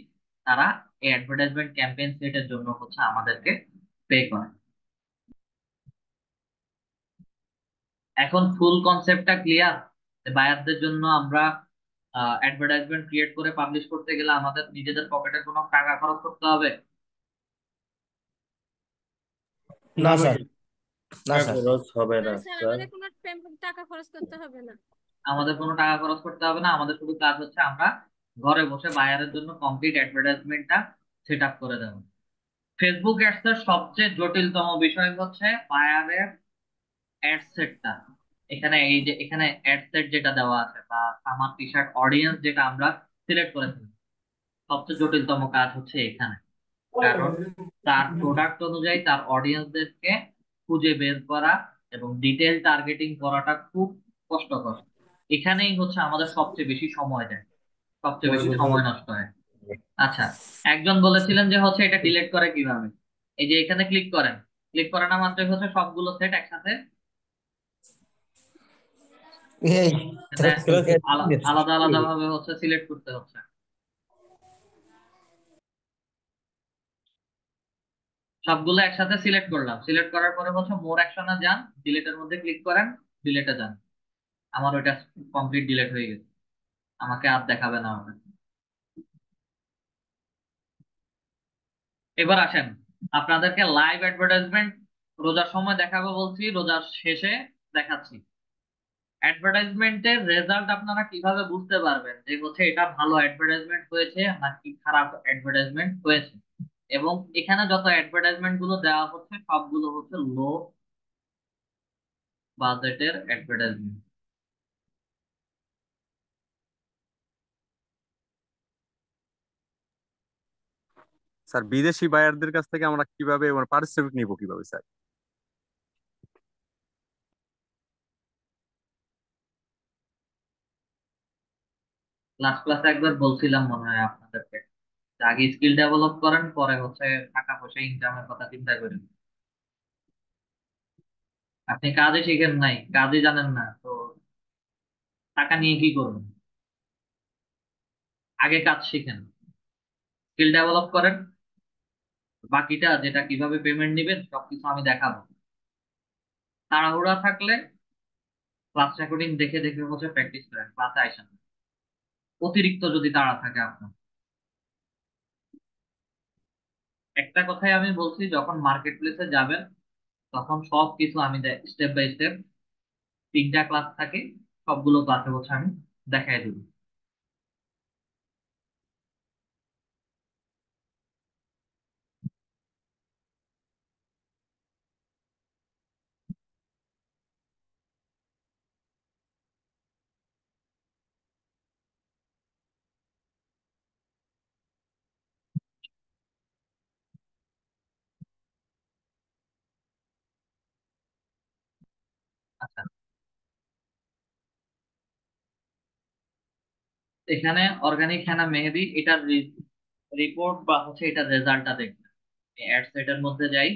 তারা এই অ্যাডভার্টাইজমেন্ট ক্যাম্পেইন সেটের জন্য হচ্ছে আমাদেরকে পে করে। এখন ফুল কনসেপ্টটা ক্লিয়ার। বায়ারদের জন্য আমরা অ্যাডভার্টাইজমেন্ট ক্রিয়েট করে পাবলিশ করতে গেলে আমাদের নিজেদের পকেটে কোনো টাকা খরচ করতে হবে? না না ভাই। স্যার, না টাকা স্যার। খরচ হবে না না স্যার, স্যার। আমাদের কোনো টাকা খরচ করতে হবে না। আমাদের কোনো টাকা খরচ করতে হবে না, আমাদের শুধু কাজ হচ্ছে আমরা ঘরে বসে বায়ারের জন্য কমপ্লিট অ্যাডভার্টাইজমেন্টটা সেট আপ করে দেবো। ফেসবুক অ্যাডস এর সবচেয়ে জটিলতম বিষয় হচ্ছে বায়ারের অ্যাড সেটটা। এখানে এই যে এখানে অ্যাড সেট যেটা দেওয়া আছে বা আমার টি শার্ট অডিয়েন্স যেটা আমরা সিলেক্ট করেছি, সবচেয়ে জটিলতম কাজ হচ্ছে এখানে। কারণ তার প্রোডাক্ট অনুযায়ী তার অডিয়েন্সদেরকে খুঁজে বের করা এবং ডিটেল টার্গেটিং করাটা খুব কষ্টকর। এখানেই হচ্ছে আমাদের সবচেয়ে বেশি সময় দেয়, সবচেয়ে বেশি সময় নষ্ট হয়। আচ্ছা, একজন বলেছিলেন যে হচ্ছে এটা ডিলিট করে কিভাবে। এই যে এখানে ক্লিক করেন, ক্লিক করানো মাত্রই হচ্ছে সবগুলো সেট একসাথে এই আলাদা আলাদা ভাবে হচ্ছে সিলেক্ট করতে হচ্ছে। সবগুলো একসাথে সিলেক্ট করলাম, সিলেক্ট করার পরে হচ্ছে মোর অ্যাকশনে যান, ডিলিটের মধ্যে ক্লিক করেন, ডিলিটে যান। আমার ওইটা কমপ্লিট ডিলিট হয়ে গেছে, আমাকে আর দেখাবে না ওটা। এবার আসেন, আপনাদেরকে লাইভ অ্যাডভার্টাইজমেন্ট রোজার সময় দেখাবো বলছি, রোজার শেষে দেখাচ্ছি। অ্যাডভার্টাইজমেন্টের রেজাল্ট আপনারা কিভাবে বুঝতে পারবেন যে হচ্ছে এটা ভালো অ্যাডভার্টাইজমেন্ট হয়েছে নাকি খারাপ অ্যাডভার্টাইজমেন্ট হয়েছে? এবং এখানে যত অ্যাডভার্টাইজমেন্ট গুলো দেওয়া হচ্ছে সবগুলো হচ্ছে লো বাজেটের অ্যাডভার্টাইজমেন্ট। স্যার বিদেশি বায়ারদের কাছ থেকে আমরা কিভাবে পারিশ্রমিক নিব কিভাবে স্যার? লাস্ট ক্লাসে একবার বলছিলাম মনে হয় আপনাদেরকে, যে আগে স্কিল ডেভেলপ করেন, পরে হচ্ছে টাকা পয়সা ইনকামের কথা চিন্তা করেন। আপনি কাজে শিখেন নাই, কাজে জানেন না তো টাকা নিয়ে কি করবেন? আগে কাজ শিখেন, স্কিল ডেভেলপ করেন, বাকিটা যেটা কিভাবে পেমেন্ট নিবেন সবকিছু আমি দেখাবো। তাড়াহুড়া থাকলে ক্লাস রেকর্ডিং দেখে দেখে হচ্ছে প্র্যাকটিস করেন, ক্লাসে আইসেন না। অতিরিক্ত যদি তাড়া থাকে আপনার, একটা কথাই আমি বলছি, যখন মার্কেট প্লেসে যাবেন তখন সব কিছু আমি স্টেপ বাই স্টেপ, 3টা ক্লাস থাকে, সবগুলো ক্লাসে হচ্ছে আমি দেখাই দেবো। আচ্ছা, এখানে অর্গানিক হেনা মেহেদি, এটার রিপোর্ট বা হচ্ছে এটার রেজাল্টটা দেখবেন। অ্যাড সেটের মধ্যে যাই।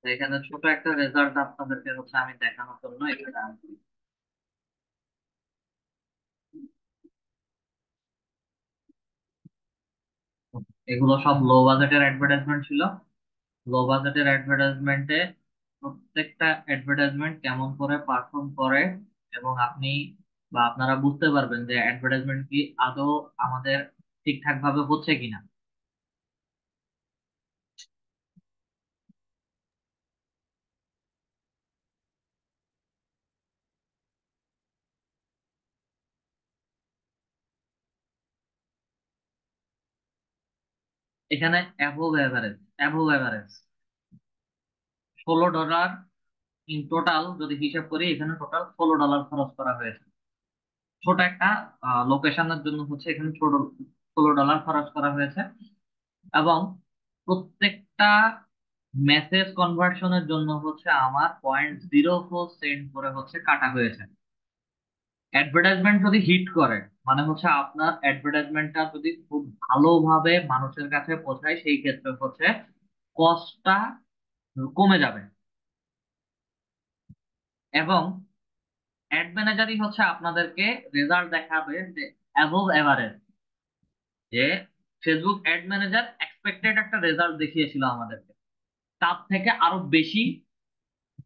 তো এখানে ছোট একটা রেজাল্ট আপনাদেরকে হচ্ছে আমি দেখানোর জন্য এখানে আনছি। এগুলো সব লো বাজেটের অ্যাডভার্টাইজমেন্ট ছিল। লো বাজেটের অ্যাডভার্টাইজমেন্টে প্রত্যেকটা অ্যাডভার্টাইজমেন্ট কেমন করে পারফর্ম করে, এবং আপনি বা আপনারা বুঝতে পারবেন যে অ্যাডভার্টাইজমেন্ট কি আদৌ আমাদের ঠিকঠাক ভাবে হচ্ছে কিনা। এখানে অ্যাবোভ অ্যাভারেজ $16 ইন টোটাল যদি হিসাব করি, এখানে টোটাল $16 খরচ করা হয়েছে। ছোট একটা লোকেশনের জন্য হচ্ছে এখানে ছোট $16 খরচ করা হয়েছে। এবং প্রত্যেকটা মেসেজ কনভার্সনের জন্য হচ্ছে আমার 0.04 সেন্ট করে হচ্ছে কাটা হয়েছে। অ্যাডভার্টাইজমেন্ট যদি হিট করে, মানে হচ্ছে আপনার অ্যাডভার্টাইজমেন্টটা যদি খুব ভালোভাবে মানুষের কাছে পৌঁছায়, সেই ক্ষেত্রে হচ্ছে কস্টটা কমে যাবে। এবং অ্যাড ম্যানেজারই হচ্ছে আপনাদেরকে রেজাল্ট দেখাবে যে অ্যাবভ এভারেজ, যে ফেসবুক অ্যাড ম্যানেজার এক্সপেক্টেড একটা রেজাল্ট দেখিয়েছিল আমাদেরকে, তার থেকে আরো বেশি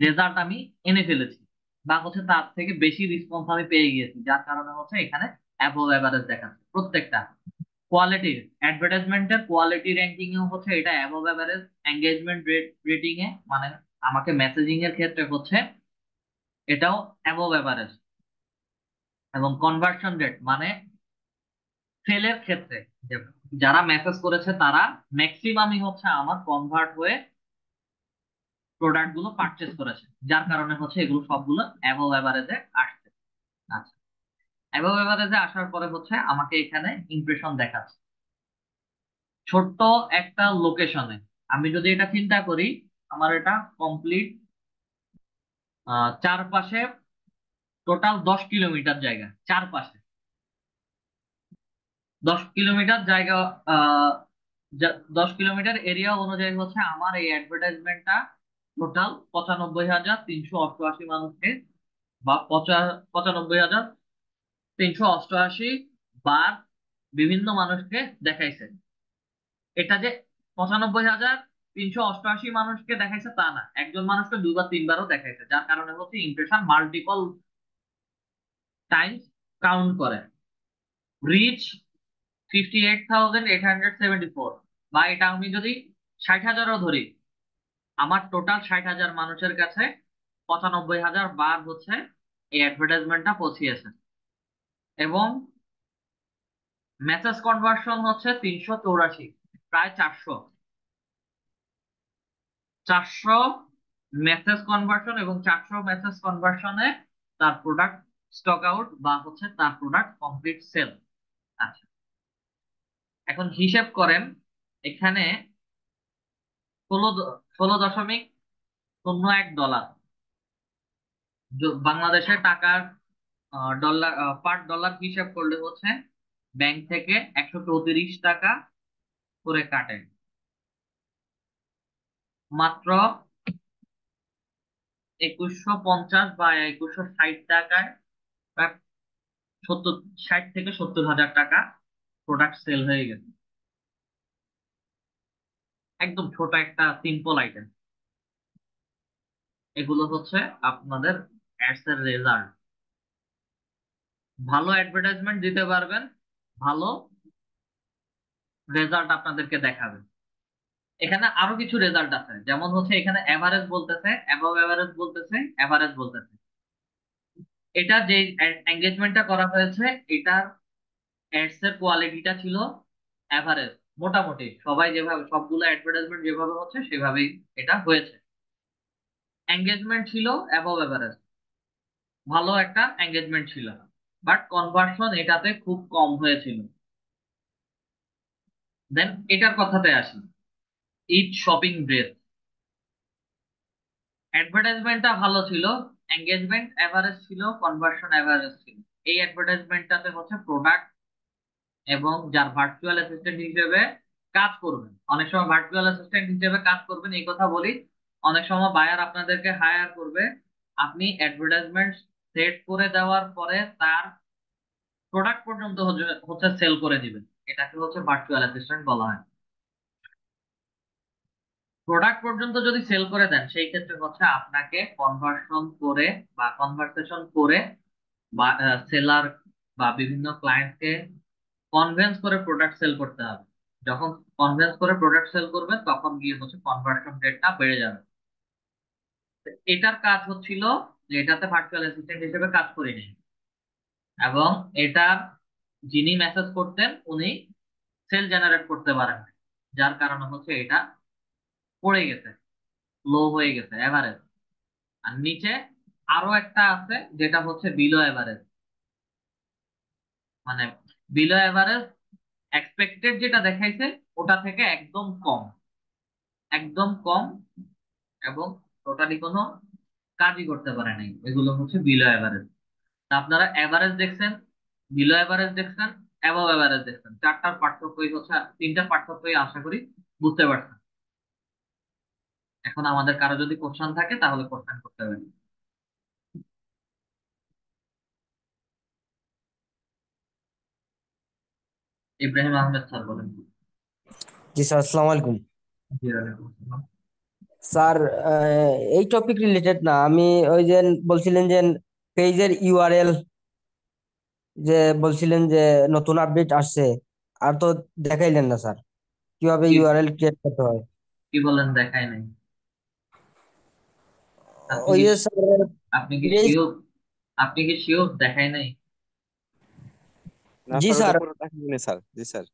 রেজাল্ট আমি এনে ফেলেছি, বা হচ্ছে তার থেকে বেশি রেসপন্স আমি পেয়ে গিয়েছি, যার কারণে হচ্ছে এখানে অ্যাবভ এভারেজ দেখাচ্ছে প্রত্যেকটা। কোয়ালিটির অ্যাডভার্টাইজমেন্টের কোয়ালিটি র্যাঙ্কিং এও হচ্ছে এটা অ্যাবভ এভারেজ। এঙ্গেজমেন্ট রেটিং এ, মানে আমাকে মেসেজিং এর ক্ষেত্রে হচ্ছে এটাও অ্যাবভ এভারেজ। এবং কনভার্সন রেট, মানে সেলের ক্ষেত্রে যে যারা মেসেজ করেছে তারা ম্যাক্সিমামই হচ্ছে আমার কনভার্ট হয়ে প্রোডাক্ট গুলো পারচেস করেছে, যার কারণে হচ্ছে এগুলো সবগুলো অ্যাবভ এভারেজে আসছে। আচ্ছা, অ্যাবভ এভারেজে আসার পরে হচ্ছে আমাকে এখানে ইমপ্রেশন দেখাচ্ছে ছোট্ট একটা লোকেশনে। আমি যদি এটা চিন্তা করি, আমার এটা কমপ্লিট চারপাশে টোটাল 10 কিলোমিটার জায়গা, চারপাশে 10 কিলোমিটার জায়গা, আহ 10 কিলোমিটার এরিয়া অনুযায়ী হচ্ছে আমার এই অ্যাডভার্টাইজমেন্টটা টোটাল 95,388 মানুষকে, বা 95,388 বার বিভিন্ন মানুষকে দেখাইছে। এটা যে 95,000 388 মানুষকে দেখাইছে তা না, একজন মানুষকে দুবার তিনবারও দেখাইছে, যার কারণে হচ্ছে ইমপ্রেশন মাল্টিপল টাইমস কাউন্ট করে। রিচ 58,874, বা এটা আমি যদি 60,000ও ধরি, আমার টোটাল 60,000 মানুষের কাছে 95,000 বার হচ্ছে এই অ্যাডভার্টাইজমেন্টটা পৌঁছিয়েছে। এবং মেসেজ কনভার্সন হচ্ছে 384, প্রায় 400 400 মেসেজ কনভার্সন, এবং 400 মেসেজ কনভার্সনে তার প্রোডাক্ট স্টক আউট বা হচ্ছে তার প্রোডাক্ট কমপ্লিট সেল। আচ্ছা, এখন হিসেব করেন, এখানে 16.01 ডলার, বাংলাদেশের টাকার ডলার পার ডলার হিসাব করলে হচ্ছে ব্যাংক থেকে 134 টাকা করে কাটে। মাত্র 2150 বা 2160 টাকায় প্রায় 60 থেকে 70 হাজার টাকা প্রোডাক্ট সেল হয়ে গেছে। একদম ছোট একটা সিম্পল আইটেম। এগুলো হচ্ছে আপনাদের অ্যাডস এর রেজাল্ট। ভালো অ্যাডভার্টাইজমেন্ট দিতে পারবেন, ভালো রেজাল্ট আপনাদেরকে দেখাবে। এখানে আরো কিছু রেজাল্ট আছে, যেমন হচ্ছে এখানে এভারেজ বলতেছে, অ্যাবভ এভারেজ বলতেছে, এভারেজ বলতেছে। এটা যে এঙ্গেজমেন্টটা করা হয়েছে, এটার অ্যাডস এর কোয়ালিটিটা ছিল এভারেজ, মোটামুটি সবাই যেভাবে, সবগুলো অ্যাডভার্টাইজমেন্ট যেভাবে হচ্ছে সেভাবেই এটা হয়েছে। এঙ্গেজমেন্ট ছিল অ্যাবভ এভারেজ, ভালো একটা এঙ্গেজমেন্ট ছিল, বাট কনভার্সন এটাতে খুব কম হয়েছিল। দেন এটার কথাতে আসি, ইট শপিং ড্রেস। অ্যাডভার্টাইজমেন্টটা ভালো ছিল, এঙ্গেজমেন্ট এভারেজ ছিল, কনভার্সন এভারেজ ছিল। এই অ্যাডভার্টাইজমেন্টটাতে হচ্ছে প্রোডাক্ট এবং যার ভার্চুয়াল অ্যাসিস্ট্যান্ট হিসেবে কাজ করবেন, অনেক সময় ভার্চুয়াল অ্যাসিস্ট্যান্ট হিসেবে কাজ করবেন, এই কথা বলি। অনেক সময় বায়ার আপনাদেরকে হায়ার করবে, আপনি অ্যাডভার্টাইজমেন্ট সেট করে দেওয়ার পরে তার প্রোডাক্ট পর্যন্ত হচ্ছে সেল করে দিবেন, এটাকে হচ্ছে ভার্চুয়াল অ্যাসিস্ট্যান্ট বলা হয়। প্রোডাক্ট পর্যন্ত যদি সেল করে দেন, সেই ক্ষেত্রে হচ্ছে আপনাকে কনভার্সন করে বা কনভারসেশন করে বা সেলার বা বিভিন্ন ক্লায়েন্টকে কনভেন্স করে প্রোডাক্ট সেল করতে হবে। যখন কনভেন্স করে প্রোডাক্ট সেল করবেন, তখন গিয়ে হচ্ছে কনভার্সন রেটটা বেড়ে যাবে। তো এটার কাজ হচ্ছিল যে এটাতে ভার্চুয়াল অ্যাসিস্ট্যান্ট হিসেবে কাজ করিনি, এবং এটার যিনি মেসেজ করতেন উনি সেল জেনারেট করতে পারেন না। যার কারণে হচ্ছে এটা পড়ে গেছে, লো হয়ে গেছে এভারেজ। আর নিচে আরো একটা আছে যেটা হচ্ছে বিলো এভারেজ, মানে বিলো এভারেজ এক্সপেক্টেড যেটা দেখাইছে ওটা থেকে একদম কম, একদম কম, এবং টোটালি কোনো কাজই করতে পারে নাই। এগুলো হচ্ছে বিলো এভারেজ। তা আপনারা এভারেজ দেখছেন, বিলো এভারেজ দেখছেন, অ্যাবভ এভারেজ দেখছেন, চারটার পার্থক্যই হচ্ছে, তিনটার পার্থক্যই আশা করি বুঝতে পারছেন। এখন আমাদের কারো যদি কোশ্চেন থাকে তাহলে কোশ্চেন করতে পারি। ইব্রাহিম আহমেদ স্যার বলেন। জি স্যার, আসসালামু আলাইকুম। জি, ওয়ালাইকুম আসসালাম। স্যার, এই টপিক রিলেটেড না, আমি ওই যে বলছিলেন যে পেজের ইউআরএল, যে বলছিলেন যে নতুন আপডেট আসছে, আর তো দেখাইলেন না স্যার কিভাবে কি ইউআরএল ক্রিয়েট করতে হয়। কি বলেন দেখায় নাই? আপনি ওই কি যে স্যার আপনি কি পেজ, শিওর? আপনি কি শিওর দেখায় নাই? না জি স্যার, ওটা স্যার, পুরো দেখাইনি স্যার। জি স্যার।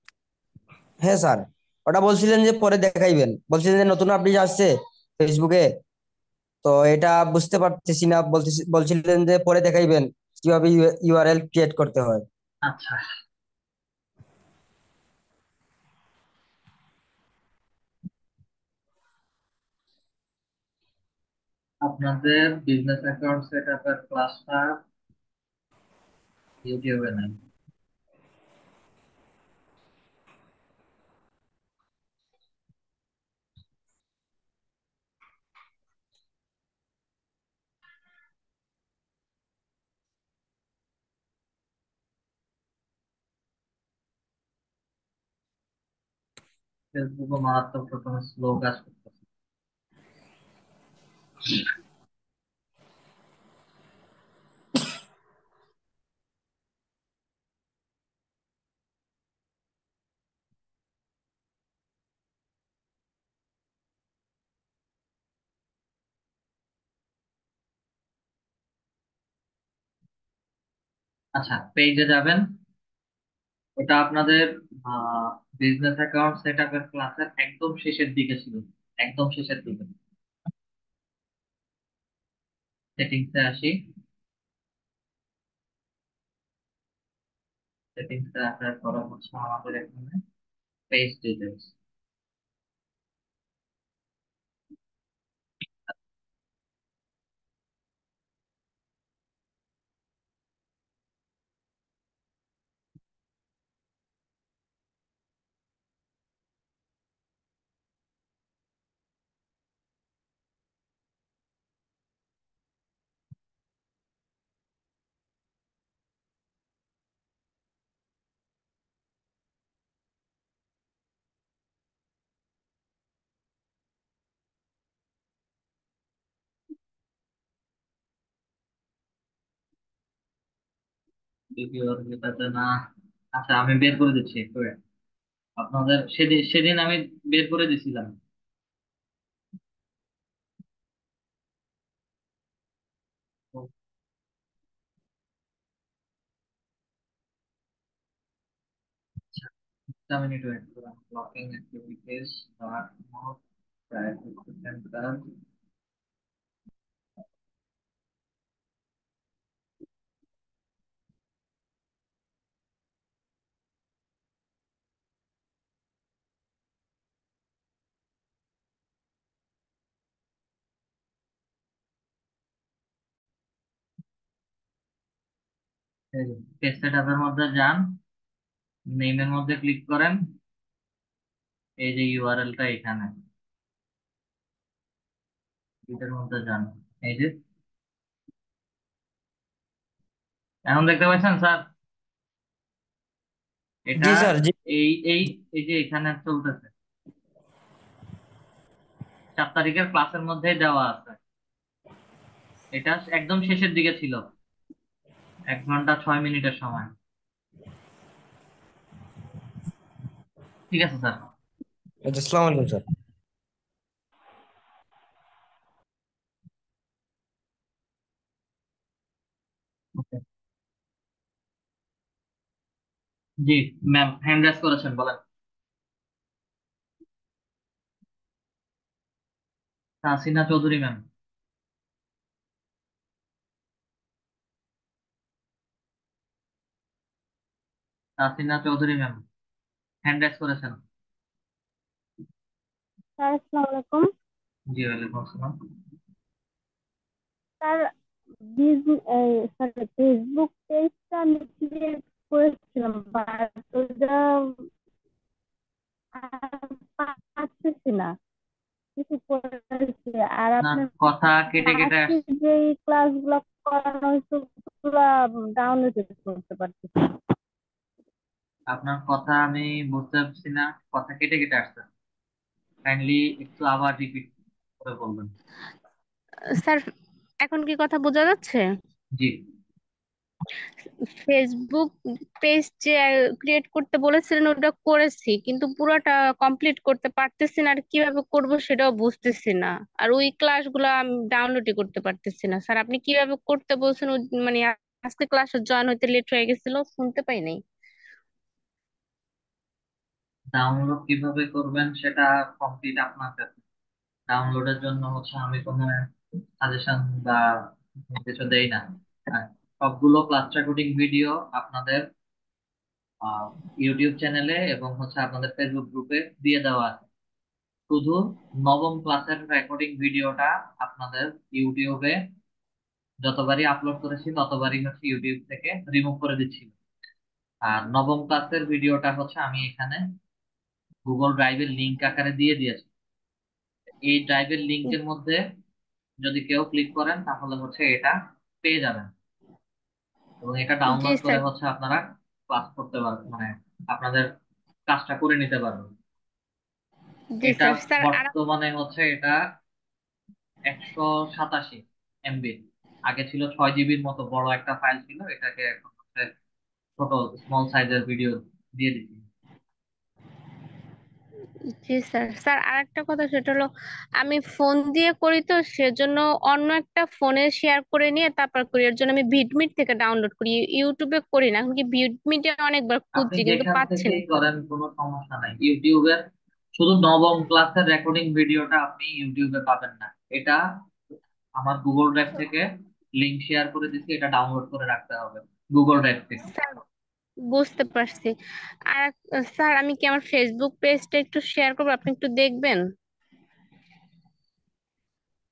হ্যাঁ স্যার, ওটা বলছিলেন যে পরে দেখাইবেন, বলছিলেন যে নতুন আপডেট আসছে ফেসবুকে। তো এটা বুঝতে পারতেছি না, বলছিলেন যে পরে দেখাইবেন কিভাবে ইউআরএল ক্রিয়েট করতে হয়। আচ্ছা, আপনাদের বিজনেস অ্যাকাউন্ট সেট আপের ক্লাসটা ইউটিউবে নাই। ফেসবুকও মারাত্মক রকমের স্লো কাজ করতেছে। আচ্ছা, পেজে যাবেন। এটা আপনাদের বিজনেস অ্যাকাউন্ট সেট আপের ক্লাসের একদম শেষের দিকে ছিল, একদম শেষের দিকে। সেটিংসে আসি। সেটিংসে আসার পর হচ্ছে আমাদের এখানে পেজ ডিটেলস। ভিডিওর যেটাতে না, আচ্ছা আমি বের করে দিচ্ছি একটু wait। আপনাদের সেদিন সেদিন আমি বের করে দিছিলাম। আচ্ছা, একটা মিনিট ওয়েট করুন। Blocking activities dot mode priority centre. Page set আপের মধ্যে যান, নেমের মধ্যে ক্লিক করেন। এই যে ইউআরএলটা এখানে, এটার মধ্যে যান। এই যে এখন দেখতে পাচ্ছেন স্যার, এটা জি স্যার, জি। এই এই এই যে এখানে চলতেছে, 4 তারিখের ক্লাসের মধ্যেই দেওয়া আছে। এটা একদম শেষের দিকে ছিল, 1 ঘন্টা 6 মিনিটের সময়। ঠিক আছে স্যার। আচ্ছা, আসসালামু আলাইকুম স্যার। ওকে। জি ম্যাম, হ্যান্ড রেজ করেছেন, বলেন। Tahsina Chowdhury ma'am. Tahsina Chowdhury ma'am hand raise করেছেন। স্যার আসসালামু আলাইকুম। জি ওয়ালাইকুম আসসালাম। স্যার ফেসবুক পেজটা আমি ক্রিয়েট করেছিলাম, বাট ওটা আর পারতেছি না কিছু করেছি। আর আপনার আপনার কথা কেটে কেটে আজকে আসছে। যে ক্লাসগুলো করানো হয়েছে ওগুলা ডাউনলোড করতে পারতেছি না। আপনার কথা আমি বুঝতে পারছি না, কথা কেটে কেটে আসছে। কাইন্ডলি একটু আবার রিপিট করে বলবেন। স্যার, এখন কি কথা বোঝা যাচ্ছে? জি। ফেসবুক পেজ যে ক্রিয়েট করতে বলেছিলেন ওটা করেছি, কিন্তু পুরোটা কমপ্লিট করতে পারতেছি না। আর কিভাবে করব সেটাও বুঝতেছি না। আর ওই ক্লাসগুলো আমি ডাউনলোডই করতে পারতেছি না। স্যার, আপনি কিভাবে করতে বলছেন মানে আজকে ক্লাসে জয়েন হতে লেট হয়ে গেছিল, শুনতে পাই নাই। ডাউনলোড কিভাবে করবেন সেটা কমপ্লিট আপনার কাছে। ডাউনলোডের জন্য হচ্ছে আমি কোনো সাজেশন বা কিছু দেই না। হ্যাঁ, সবগুলো ক্লাস রেকর্ডিং ভিডিও আপনাদের ইউটিউব চ্যানেলে এবং হচ্ছে আপনাদের ফেসবুক গ্রুপে দিয়ে দেওয়া আছে। শুধু নবম ক্লাসের রেকর্ডিং ভিডিওটা আপনাদের ইউটিউবে যতবারই আপলোড করেছি ততবারই হচ্ছে ইউটিউব থেকে রিমুভ করে দিচ্ছি। আর নবম ক্লাসের ভিডিওটা হচ্ছে আমি এখানে গুগল ড্রাইভের লিংক আকারে দিয়ে দিয়েছি। এই ড্রাইভের লিংকের মধ্যে যদি কেউ ক্লিক করেন তাহলে হচ্ছে এটা পেয়ে যাবেন, এবং এটা জি ডাউনলোড করে স্যার। হচ্ছে আপনারা ক্লাস করতে পারবেন, মানে আপনাদের কাজটা করে নিতে পারবেন। জি এটা স্যার স্যার আর বর্তমানে হচ্ছে এটা 187 MB। আগে ছিল 6 জিবির মতো বড় একটা ফাইল ছিল, এটাকে এখন হচ্ছে ছোট স্মল সাইজের ভিডিও দিয়ে দিচ্ছি। জি স্যার স্যার আর একটা কথা, সেটা হলো আমি ফোন দিয়ে করি তো সেজন্য অন্য একটা ফোনে শেয়ার করে নিয়ে তারপর করি। এর জন্য আমি ভিডমিট থেকে ডাউনলোড করি, ইউটিউবে করি না। এখন কি ভিডমিটে অনেকবার আপনি খুঁজছি কিন্তু যেখান পাচ্ছি না। থেকেই করেন কোনো সমস্যা নাই। ইউটিউবের শুধু নবম ক্লাসের রেকর্ডিং ভিডিওটা আপনি ইউটিউবে পাবেন না। এটা আমার গুগল ড্রাইভ থেকে লিংক শেয়ার করে দিচ্ছি, এটা ডাউনলোড করে রাখতে হবে গুগল ড্রাইভ থেকে। স্যার বুঝতে পারছি। আর স্যার আমি কি আমার ফেসবুক পেজটা একটু শেয়ার করবো, আপনি একটু দেখবেন?